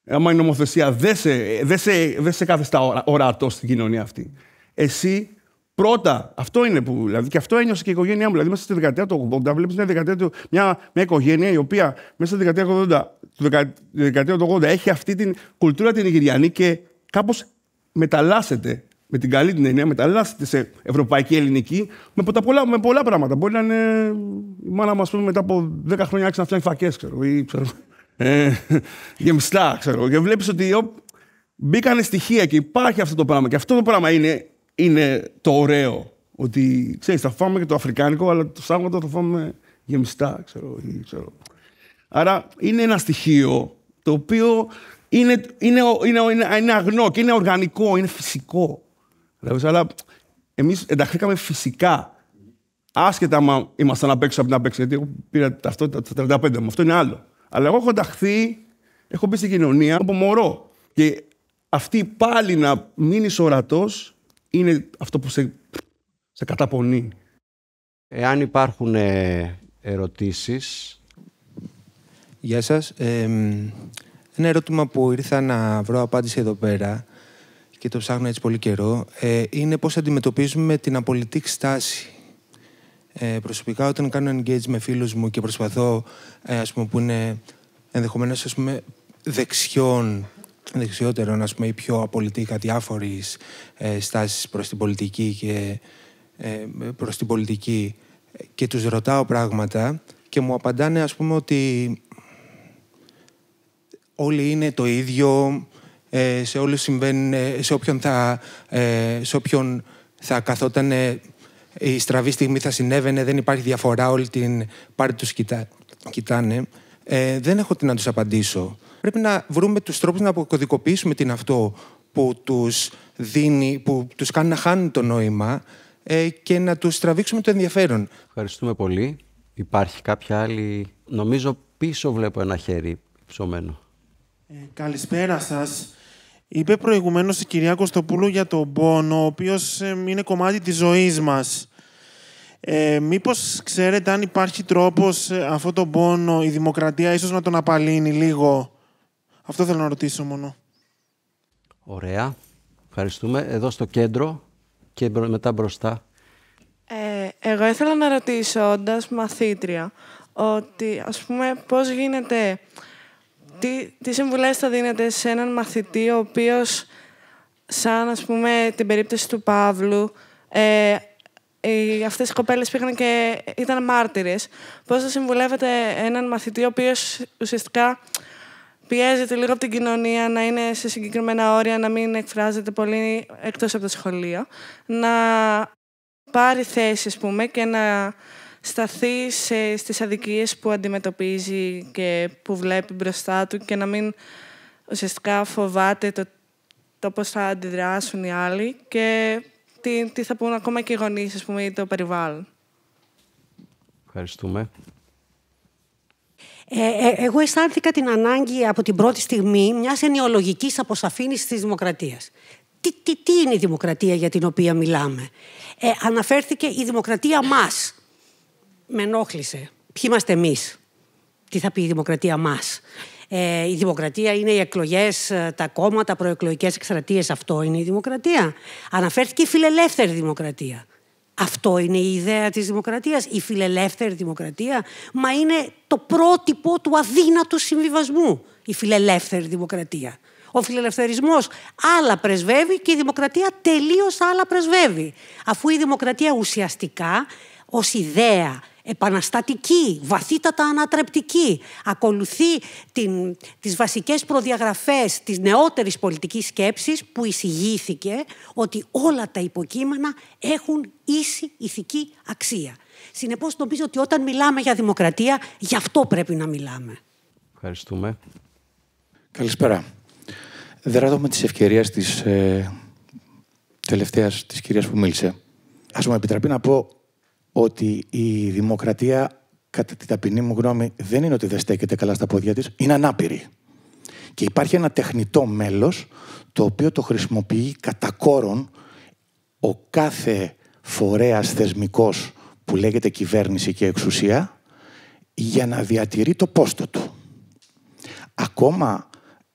άμα η νομοθεσία δεν σε κάθεστα ορατό στην κοινωνία αυτή. Εσύ Πρώτα, αυτό είναι που. Δηλαδή, και αυτό ένιωσε και η οικογένειά μου. Δηλαδή, μέσα στη δεκαετία του 80, βλέπει μια οικογένεια η οποία μέσα στη δεκαετία του 80 έχει αυτή την κουλτούρα την νιγηριανή και κάπως μεταλλάσσεται. Με την καλή την έννοια, μεταλλάσσεται σε ευρωπαϊκή ελληνική με πολλά πράγματα. Μπορεί να είναι η μάνα μας μετά από 10 χρόνια άρχισε να φτιάχνει φακές, ή γεμιστά, ξέρω. Και βλέπεις ότι μπήκανε στοιχεία και υπάρχει αυτό το πράγμα. Και αυτό το πράγμα είναι το ωραίο. Ότι ξέρεις, θα φάμε και το αφρικάνικο, αλλά το Σάββατο θα φάμε γεμιστά, ξέρω. Άρα είναι ένα στοιχείο το οποίο είναι αγνό και είναι οργανικό, είναι φυσικό. Αλλά εμείς ενταχθήκαμε φυσικά. Άσχετα άμα ήμασταν απ' έξω από την απ' γιατί εγώ πήρα ταυτότητα στα 35 μου. Αυτό είναι άλλο. Αλλά εγώ έχω ενταχθεί, έχω μπει στην κοινωνία από μωρό. Και αυτή πάλι να μείνεις ορατός είναι αυτό που σε καταπονεί. Εάν υπάρχουν ερωτήσεις... Γεια σας. Ένα ερώτημα που ήρθα να βρω απάντηση εδώ πέρα και το ψάχνω έτσι πολύ καιρό, είναι πώς αντιμετωπίζουμε την απολυτική στάση. Προσωπικά, όταν κάνω engage με φίλους μου και προσπαθώ, που είναι ενδεχομένως δεξιότερων, ή πιο απολυτικά διάφορες στάσεις προς την πολιτική και τους ρωτάω πράγματα και μου απαντάνε, ότι όλοι είναι το ίδιο, σε όλους συμβαίνουν, σε όποιον θα καθόταν η στραβή στιγμή θα συνέβαινε, δεν υπάρχει διαφορά, όλη την πάρη τους κοιτάνε. Δεν έχω τι να τους απαντήσω. Πρέπει να βρούμε τους τρόπους να αποκωδικοποιήσουμε την αυτό που τους δίνει, που τους κάνει να χάνουν το νόημα και να τους τραβήξουμε το ενδιαφέρον. Ευχαριστούμε πολύ. Υπάρχει κάποια άλλη... Νομίζω πίσω βλέπω ένα χέρι ψωμένο. Καλησπέρα σας. Είπε προηγουμένως η κυρία Κωστοπούλου για τον πόνο, ο οποίος είναι κομμάτι της ζωής μας. Μήπως ξέρετε αν υπάρχει τρόπος αυτό τον πόνο, η δημοκρατία ίσως να τον απαλύνει λίγο? Αυτό θέλω να ρωτήσω μόνο. Ωραία. Ευχαριστούμε. Εδώ στο κέντρο και μετά μπροστά. Εγώ ήθελα να ρωτήσω, όντας μαθήτρια, ότι πώς γίνεται... Τι συμβουλές θα δίνετε σε έναν μαθητή ο οποίος, σαν την περίπτωση του Παύλου, αυτές οι κοπέλες πήγαν και ήταν μάρτυρες. Πώς θα συμβουλεύετε έναν μαθητή ο οποίος ουσιαστικά πιέζεται λίγο από την κοινωνία, να είναι σε συγκεκριμένα όρια, να μην εκφράζεται πολύ εκτός από το σχολείο, να πάρει θέση, και να σταθεί στις αδικίες που αντιμετωπίζει και που βλέπει μπροστά του και να μην ουσιαστικά φοβάται το πώς θα αντιδράσουν οι άλλοι και τι θα πούν ακόμα και οι γονείς, ή το περιβάλλον. Ευχαριστούμε. Εγώ αισθάνθηκα την ανάγκη από την πρώτη στιγμή μιας ενοιολογικής αποσαφήνισης της δημοκρατίας. Τι είναι η δημοκρατία για την οποία μιλάμε? Αναφέρθηκε η δημοκρατία μας. Με ενόχλησε. Ποιοι είμαστε εμείς? Τι θα πει η δημοκρατία μας? Η δημοκρατία είναι οι εκλογές, τα κόμματα, προεκλογικές εκστρατείες. Αυτό είναι η δημοκρατία. Αναφέρθηκε η φιλελεύθερη δημοκρατία. Αυτό είναι η ιδέα της δημοκρατίας, η φιλελεύθερη δημοκρατία. Μα είναι το πρότυπο του αδύνατου συμβιβασμού, η φιλελεύθερη δημοκρατία. Ο φιλελευθερισμός άλλα πρεσβεύει και η δημοκρατία τελείως άλλα πρεσβεύει. Αφού η δημοκρατία ουσιαστικά ως ιδέα επαναστατική, βαθύτατα ανατρεπτική, ακολουθεί τις βασικές προδιαγραφές της νεότερης πολιτικής σκέψης που εισηγήθηκε ότι όλα τα υποκείμενα έχουν ίση ηθική αξία. Συνεπώς νομίζω ότι όταν μιλάμε για δημοκρατία, γι' αυτό πρέπει να μιλάμε. Ευχαριστούμε. Καλησπέρα. Δράτω με τις ευκαιρίες της τελευταίας της κυρίας που μίλησε. Ας μου επιτραπεί να πω ότι η δημοκρατία, κατά την ταπεινή μου γνώμη, δεν είναι ότι δεν στέκεται καλά στα πόδια της, είναι ανάπηρη. Και υπάρχει ένα τεχνητό μέλος, το οποίο το χρησιμοποιεί κατά κόρον ο κάθε φορέας θεσμικός που λέγεται κυβέρνηση και εξουσία, για να διατηρεί το πόστο του. Ακόμα,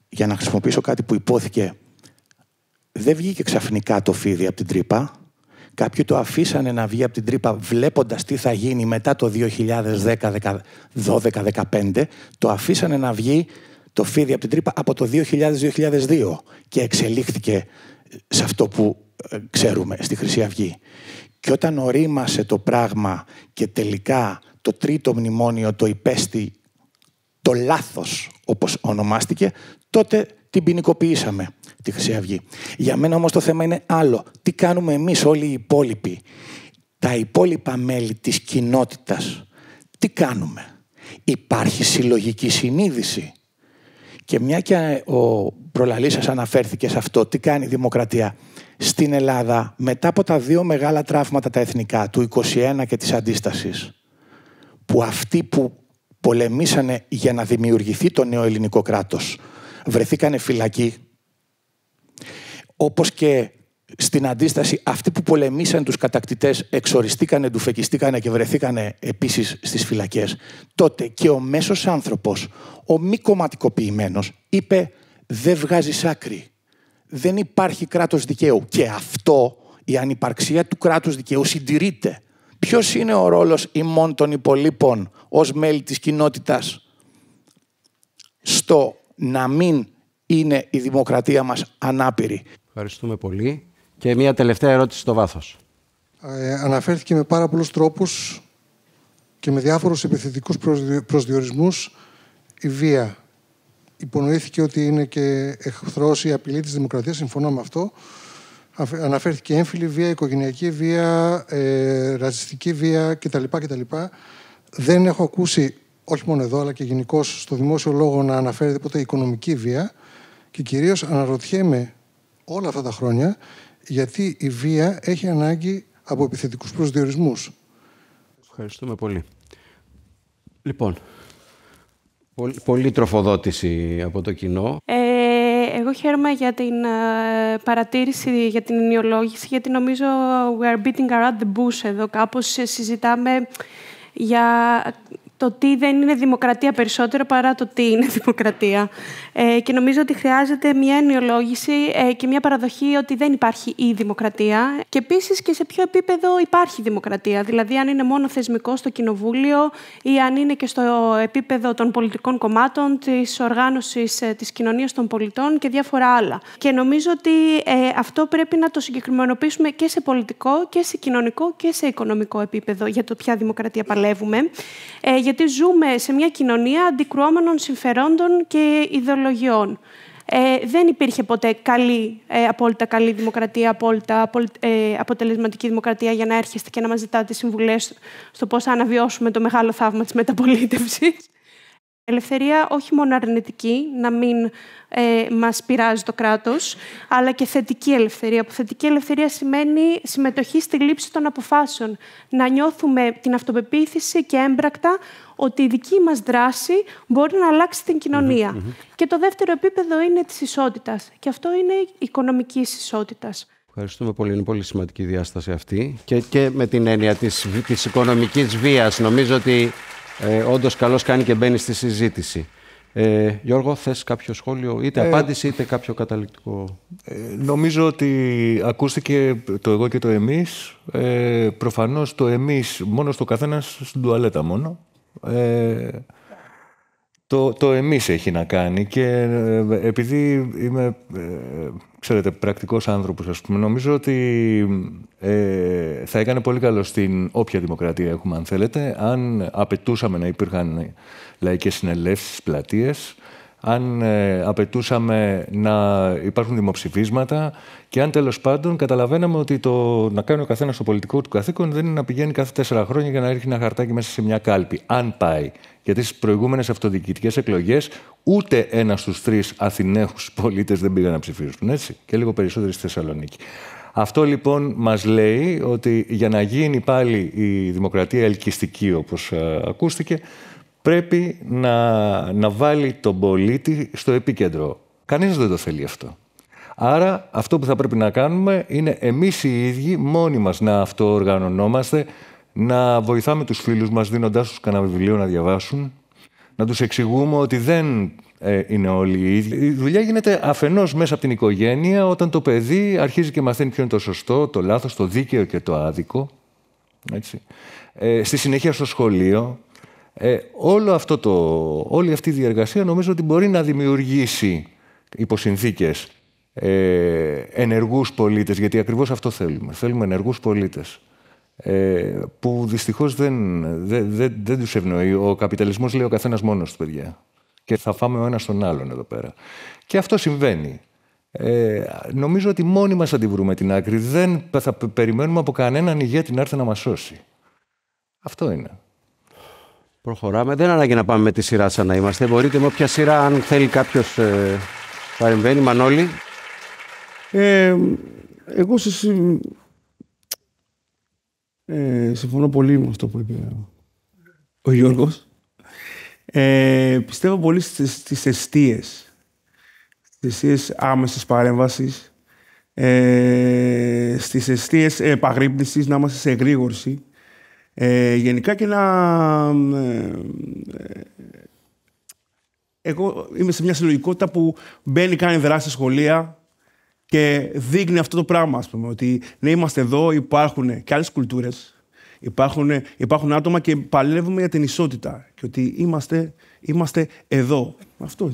για να χρησιμοποιήσω κάτι που υπόθηκε, δεν βγήκε ξαφνικά το φίδι από την τρύπα. Κάποιοι το αφήσανε να βγει από την τρύπα βλέποντας τι θα γίνει μετά το 2010-2012-2015. Το αφήσανε να βγει το φίδι από την τρύπα από το 2000-2002 και εξελίχθηκε σε αυτό που ξέρουμε στη Χρυσή Αυγή. Και όταν ορίμασε το πράγμα και τελικά το τρίτο μνημόνιο το υπέστη το λάθος, όπως ονομάστηκε, τότε την ποινικοποιήσαμε τη Χρυσή Αυγή. Για μένα όμως το θέμα είναι άλλο. Τι κάνουμε εμείς όλοι οι υπόλοιποι, τα υπόλοιπα μέλη της κοινότητας, τι κάνουμε? Υπάρχει συλλογική συνείδηση? Και μια και ο προλαλής σας αναφέρθηκε σε αυτό, τι κάνει η δημοκρατία στην Ελλάδα μετά από τα δύο μεγάλα τραύματα τα εθνικά, του 21 και της Αντίστασης, που αυτοί που πολεμήσανε για να δημιουργηθεί το νέο ελληνικό κράτος βρεθήκανε φυλακοί, όπως και στην Αντίσταση αυτοί που πολεμήσαν τους κατακτητές εξοριστήκανε, ντουφεκιστήκανε και βρεθήκανε επίσης στις φυλακές, τότε και ο μέσος άνθρωπος, ο μη κομματικοποιημένος, είπε δεν βγάζεις άκρη, δεν υπάρχει κράτος δικαίου. Και αυτό, η ανυπαρξία του κράτους δικαίου συντηρείται. Ποιος είναι ο ρόλος ημών των υπολείπων ως μέλη της κοινότητας στο να μην είναι η δημοκρατία μας ανάπηρη? Ευχαριστούμε πολύ. Και μια τελευταία ερώτηση στο βάθος. Αναφέρθηκε με πάρα πολλούς τρόπους και με διάφορους επιθετικούς προσδιορισμούς η βία. Υπονοήθηκε ότι είναι και εχθρός ή απειλή της δημοκρατίας, συμφωνώ με αυτό. Αναφέρθηκε έμφυλη βία, οικογενειακή βία, ρατσιστική βία κτλ. Δεν έχω ακούσει, όχι μόνο εδώ, αλλά και γενικώς στο δημόσιο λόγο, να αναφέρεται ποτέ οικονομική βία και κυρίως αναρωτιέμαι όλα αυτά τα χρόνια γιατί η βία έχει ανάγκη από επιθετικούς προσδιορισμούς. Ευχαριστούμε πολύ. Λοιπόν, πολύ τροφοδότηση από το κοινό. Εγώ χαίρομαι για την παρατήρηση, για την ενοιολόγηση, γιατί νομίζω we are beating around the bush εδώ. Κάπως συζητάμε για το τι δεν είναι δημοκρατία περισσότερο παρά το τι είναι δημοκρατία. Και νομίζω ότι χρειάζεται μια ενοιολόγηση και μια παραδοχή ότι δεν υπάρχει η δημοκρατία. Και επίσης και σε ποιο επίπεδο υπάρχει δημοκρατία. Δηλαδή, αν είναι μόνο θεσμικό στο κοινοβούλιο ή αν είναι και στο επίπεδο των πολιτικών κομμάτων, της οργάνωσης της κοινωνίας των πολιτών και διάφορα άλλα. Και νομίζω ότι αυτό πρέπει να το συγκεκριμενοποιήσουμε και σε πολιτικό και σε κοινωνικό και σε οικονομικό επίπεδο για το ποια δημοκρατία παλεύουμε. Γιατί ζούμε σε μια κοινωνία αντικρουόμενων συμφερόντων και ιδεολογιών. Δεν υπήρχε ποτέ απόλυτα καλή δημοκρατία, απόλυτα αποτελεσματική δημοκρατία για να έρχεστε και να μας ζητάτε συμβουλές στο πώς θα αναβιώσουμε το μεγάλο θαύμα της μεταπολίτευσης. Ελευθερία όχι μόνο αρνητική, να μην μας πειράζει το κράτος, αλλά και θετική ελευθερία. Που θετική ελευθερία σημαίνει συμμετοχή στη λήψη των αποφάσεων. Να νιώθουμε την αυτοπεποίθηση και έμπρακτα ότι η δική μας δράση μπορεί να αλλάξει την κοινωνία. Και το δεύτερο επίπεδο είναι της ισότητας. Και αυτό είναι οικονομικής ισότητας. Ευχαριστούμε πολύ. Είναι πολύ σημαντική η διάσταση αυτή. Και με την έννοια της οικονομικής βίας. Νομίζω ότι όντως καλώς κάνει και μπαίνει στη συζήτηση. Γιώργο, θες κάποιο σχόλιο, είτε απάντηση είτε κάποιο καταληκτικό? Νομίζω ότι ακούστηκε το εγώ και το εμείς. Προφανώς το εμείς μόνο στο καθένας στην τουαλέτα μόνο. Το εμείς έχει να κάνει και επειδή είμαι, ξέρετε, πρακτικός άνθρωπος, ας πούμε, νομίζω ότι θα έκανε πολύ καλό στην όποια δημοκρατία έχουμε, αν θέλετε, αν απαιτούσαμε να υπήρχαν λαϊκές συνελεύσεις, πλατείες, αν απαιτούσαμε να υπάρχουν δημοψηφίσματα και αν τέλος πάντων καταλαβαίναμε ότι το να κάνει ο καθένας το πολιτικό του καθήκον δεν είναι να πηγαίνει κάθε 4 χρόνια για να ρίχνει ένα χαρτάκι μέσα σε μια κάλπη. Αν πάει. Γιατί στις προηγούμενες αυτοδιοικητικές εκλογές ούτε ένας στους 3 Αθηναίους πολίτες δεν πήγαν να ψηφίσουν, έτσι, και λίγο περισσότεροι στη Θεσσαλονίκη. Αυτό λοιπόν μας λέει ότι για να γίνει πάλι η δημοκρατία ελκυστική, όπως ακούστηκε, πρέπει να βάλει τον πολίτη στο επίκεντρο. Κανείς δεν το θέλει αυτό. Άρα αυτό που θα πρέπει να κάνουμε είναι εμείς οι ίδιοι μόνοι μας να αυτοοργανωνόμαστε, να βοηθάμε τους φίλους μας δίνοντάς τους κανένα βιβλίο να διαβάσουν, να τους εξηγούμε ότι δεν είναι όλοι οι ίδιοι. Η δουλειά γίνεται αφενός μέσα από την οικογένεια, όταν το παιδί αρχίζει και μαθαίνει ποιο είναι το σωστό, το λάθος, το δίκαιο και το άδικο. Έτσι. Στη συνέχεια στο σχολείο. Όλη αυτή η διεργασία νομίζω ότι μπορεί να δημιουργήσει υπό συνθήκες ενεργούς πολίτες, γιατί ακριβώς αυτό θέλουμε. Θέλουμε ενεργούς πολίτες. Που δυστυχώς δεν τους ευνοεί. Ο καπιταλισμός λέει ο καθένας μόνος του, παιδιά. Και θα φάμε ο ένας τον άλλον εδώ πέρα. Και αυτό συμβαίνει. Νομίζω ότι μόνοι μας θα τη βρούμε την άκρη. Δεν θα περιμένουμε από κανέναν ηγέτη να έρθει να μας σώσει. Αυτό είναι. Προχωράμε. Δεν ανάγκη να πάμε με τη σειρά σαν να είμαστε. Μπορείτε με όποια σειρά, αν θέλει κάποιος παρεμβαίνει. Μανώλη. Εγώ συμφωνώ πολύ με αυτό που είπε ο Γιώργος. Πιστεύω πολύ στις αιστείες. Στις αιστείες άμεσης παρέμβασης. Στις αιστείες επαγρύπνησης, να είμαστε σε εγρήγορση. Γενικά και εγώ είμαι σε μια συλλογικότητα που μπαίνει, κάνει δράση στα σχολεία και δείχνει αυτό το πράγμα, ας πούμε, ότι ναι, είμαστε εδώ, υπάρχουν και άλλες κουλτούρες, υπάρχουν άτομα και παλεύουμε για την ισότητα και ότι είμαστε εδώ. Αυτό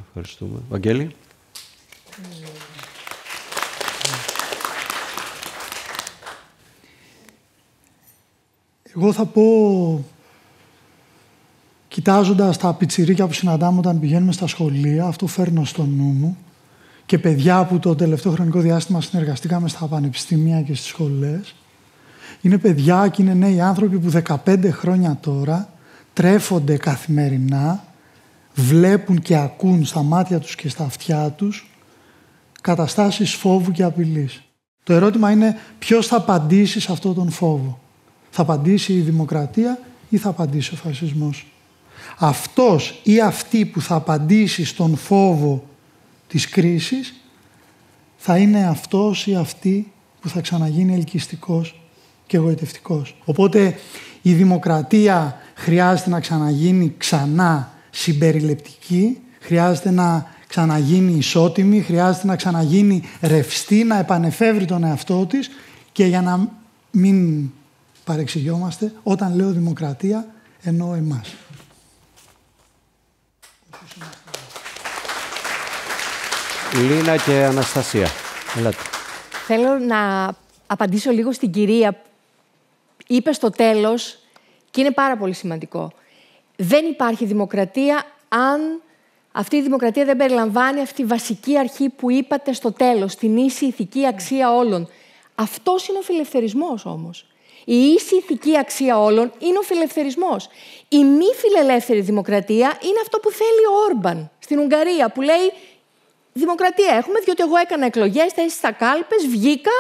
ευχαριστούμε. Βαγγέλη. Εγώ θα πω, κοιτάζοντας τα πιτσιρίκια που συναντάμε όταν πηγαίνουμε στα σχολεία, αυτό φέρνω στο νου μου, και παιδιά που το τελευταίο χρονικό διάστημα συνεργαστήκαμε στα πανεπιστήμια και στις σχολές, είναι παιδιά και είναι νέοι άνθρωποι που 15 χρόνια τώρα τρέφονται καθημερινά, βλέπουν και ακούν στα μάτια τους και στα αυτιά τους καταστάσεις φόβου και απειλής. Το ερώτημα είναι ποιος θα απαντήσει σε αυτόν τον φόβο. Θα απαντήσει η δημοκρατία ή θα απαντήσει ο φασισμός. Αυτός ή αυτή που θα απαντήσει στον φόβο της κρίσης θα είναι αυτός ή αυτή που θα ξαναγίνει ελκυστικός και εγωιτευτικός. Οπότε η δημοκρατία χρειάζεται να ξαναγίνει ξανά συμπεριληπτική, χρειάζεται να ξαναγίνει ισότιμη, χρειάζεται να ξαναγίνει ρευστή, να επανεφεύρει τον εαυτό της και για να μην παρεξηγιόμαστε, όταν λέω δημοκρατία εννοώ εμάς. Λίνα και Αναστασία. Ελάτε. Θέλω να απαντήσω λίγο στην κυρία. Είπε στο τέλος, και είναι πάρα πολύ σημαντικό, δεν υπάρχει δημοκρατία αν αυτή η δημοκρατία δεν περιλαμβάνει αυτή τη βασική αρχή που είπατε στο τέλος, την ίση ηθική αξία όλων. Αυτός είναι ο φιλελευθερισμός όμως. Η ίση ηθική αξία όλων είναι ο φιλελευθερισμός. Η μη φιλελεύθερη δημοκρατία είναι αυτό που θέλει ο Όρμπαν στην Ουγγαρία, που λέει δημοκρατία έχουμε, διότι εγώ έκανα εκλογές, θέσεις στα κάλπες, βγήκα.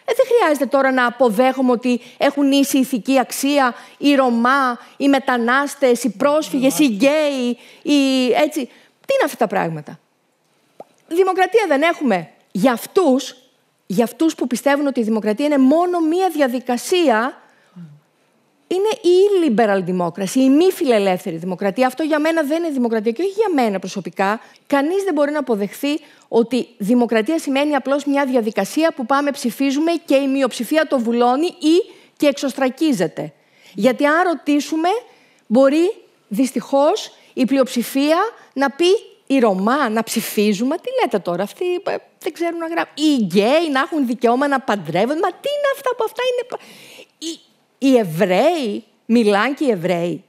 Δεν χρειάζεται τώρα να αποδέχομαι ότι έχουν ίση ηθική αξία οι Ρωμά, οι μετανάστες, οι πρόσφυγες, οι γκέι, έτσι. Τι είναι αυτά τα πράγματα. Δημοκρατία δεν έχουμε για αυτούς που πιστεύουν ότι η δημοκρατία είναι μόνο μία διαδικασία. Είναι η liberal democracy, η μη φιλελεύθερη δημοκρατία. Αυτό για μένα δεν είναι δημοκρατία και όχι για μένα προσωπικά. Κανείς δεν μπορεί να αποδεχθεί ότι δημοκρατία σημαίνει απλώς μια διαδικασία που πάμε ψηφίζουμε και η μειοψηφία το βουλώνει ή και εξωστρακίζεται. Γιατί αν ρωτήσουμε, μπορεί δυστυχώς η πλειοψηφία να πει οι Ρωμά να ψηφίζουμε. Τι λέτε τώρα, αυτοί δεν ξέρουν να γράφουν. Οι γκέι να έχουν δικαίωμα να παντρεύονται. Μα τι είναι αυτά που αυτά είναι. Οι Εβραίοι, μιλάνε και οι Εβραίοι.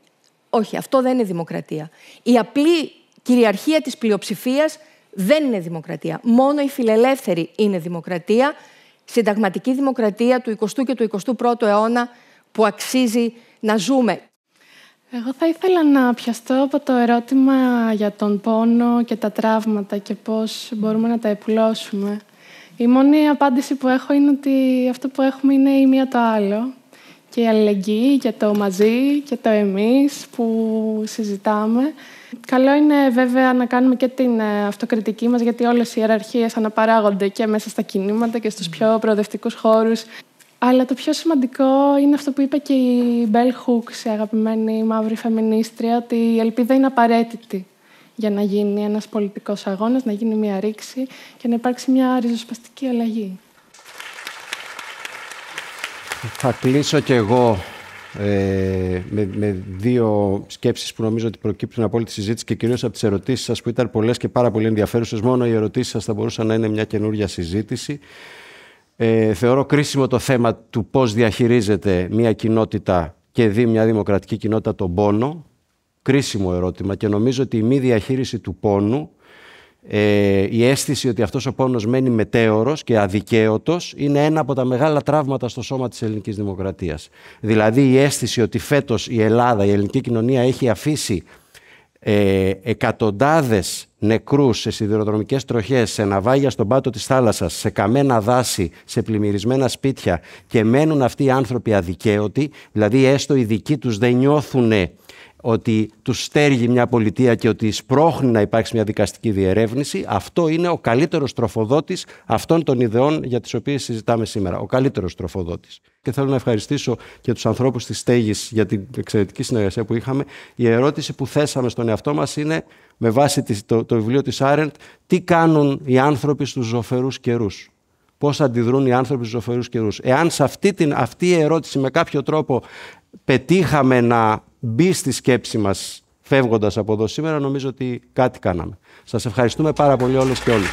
Όχι, αυτό δεν είναι δημοκρατία. Η απλή κυριαρχία της πλειοψηφίας δεν είναι δημοκρατία. Μόνο η φιλελεύθερη είναι δημοκρατία, συνταγματική δημοκρατία του 20ου και του 21ου αιώνα που αξίζει να ζούμε. Εγώ θα ήθελα να πιαστώ από το ερώτημα για τον πόνο και τα τραύματα και πώς μπορούμε να τα επουλώσουμε. Η μόνη απάντηση που έχω είναι ότι αυτό που έχουμε είναι η μία το άλλο. Και η αλληλεγγύη και το μαζί και το εμείς που συζητάμε. Καλό είναι βέβαια να κάνουμε και την αυτοκριτική μας, γιατί όλες οι ιεραρχίες αναπαράγονται και μέσα στα κινήματα και στους πιο προοδευτικούς χώρους. Αλλά το πιο σημαντικό είναι αυτό που είπε και η Bell Hooks, η αγαπημένη μαύρη φεμινίστρια, ότι η ελπίδα είναι απαραίτητη για να γίνει ένας πολιτικός αγώνας, να γίνει μια ρήξη και να υπάρξει μια ριζοσπαστική αλλαγή. Θα κλείσω κι εγώ με δύο σκέψεις που νομίζω ότι προκύπτουν από όλη τη συζήτηση και κυρίως από τις ερωτήσεις σας που ήταν πολλές και πάρα πολύ ενδιαφέρουσες. Μόνο οι ερωτήσεις σας θα μπορούσαν να είναι μια καινούργια συζήτηση. Θεωρώ κρίσιμο το θέμα του πώς διαχειρίζεται μια κοινότητα και μια δημοκρατική κοινότητα τον πόνο. Κρίσιμο ερώτημα και νομίζω ότι η μη διαχείριση του πόνου, η αίσθηση ότι αυτός ο πόνος μένει μετέωρος και αδικαίωτος είναι ένα από τα μεγάλα τραύματα στο σώμα της ελληνικής δημοκρατίας. Δηλαδή η αίσθηση ότι φέτος η Ελλάδα, η ελληνική κοινωνία έχει αφήσει εκατοντάδες νεκρούς σε σιδηροδρομικές τροχές, σε ναυάγια στον πάτο της θάλασσας, σε καμένα δάση, σε πλημμυρισμένα σπίτια και μένουν αυτοί οι άνθρωποι αδικαίωτοι, δηλαδή έστω οι δικοί τους δεν νιώθουν ότι τους στέργει μια πολιτεία και ότι σπρώχνει να υπάρξει μια δικαστική διερεύνηση, αυτό είναι ο καλύτερος τροφοδότης αυτών των ιδεών για τις οποίες συζητάμε σήμερα. Ο καλύτερος τροφοδότης. Και θέλω να ευχαριστήσω και τους ανθρώπους της Στέγης για την εξαιρετική συνεργασία που είχαμε. Η ερώτηση που θέσαμε στον εαυτό μας είναι, με βάση το βιβλίο της Άρεντ, τι κάνουν οι άνθρωποι στους ζωφερούς καιρούς. Πώς αντιδρούν οι άνθρωποι στους ζωφερούς καιρούς. Εάν σε αυτή η ερώτηση με κάποιο τρόπο πετύχαμε να μπει στη σκέψη μας φεύγοντας από εδώ σήμερα, νομίζω ότι κάτι κάναμε. Σας ευχαριστούμε πάρα πολύ όλες και όλοι.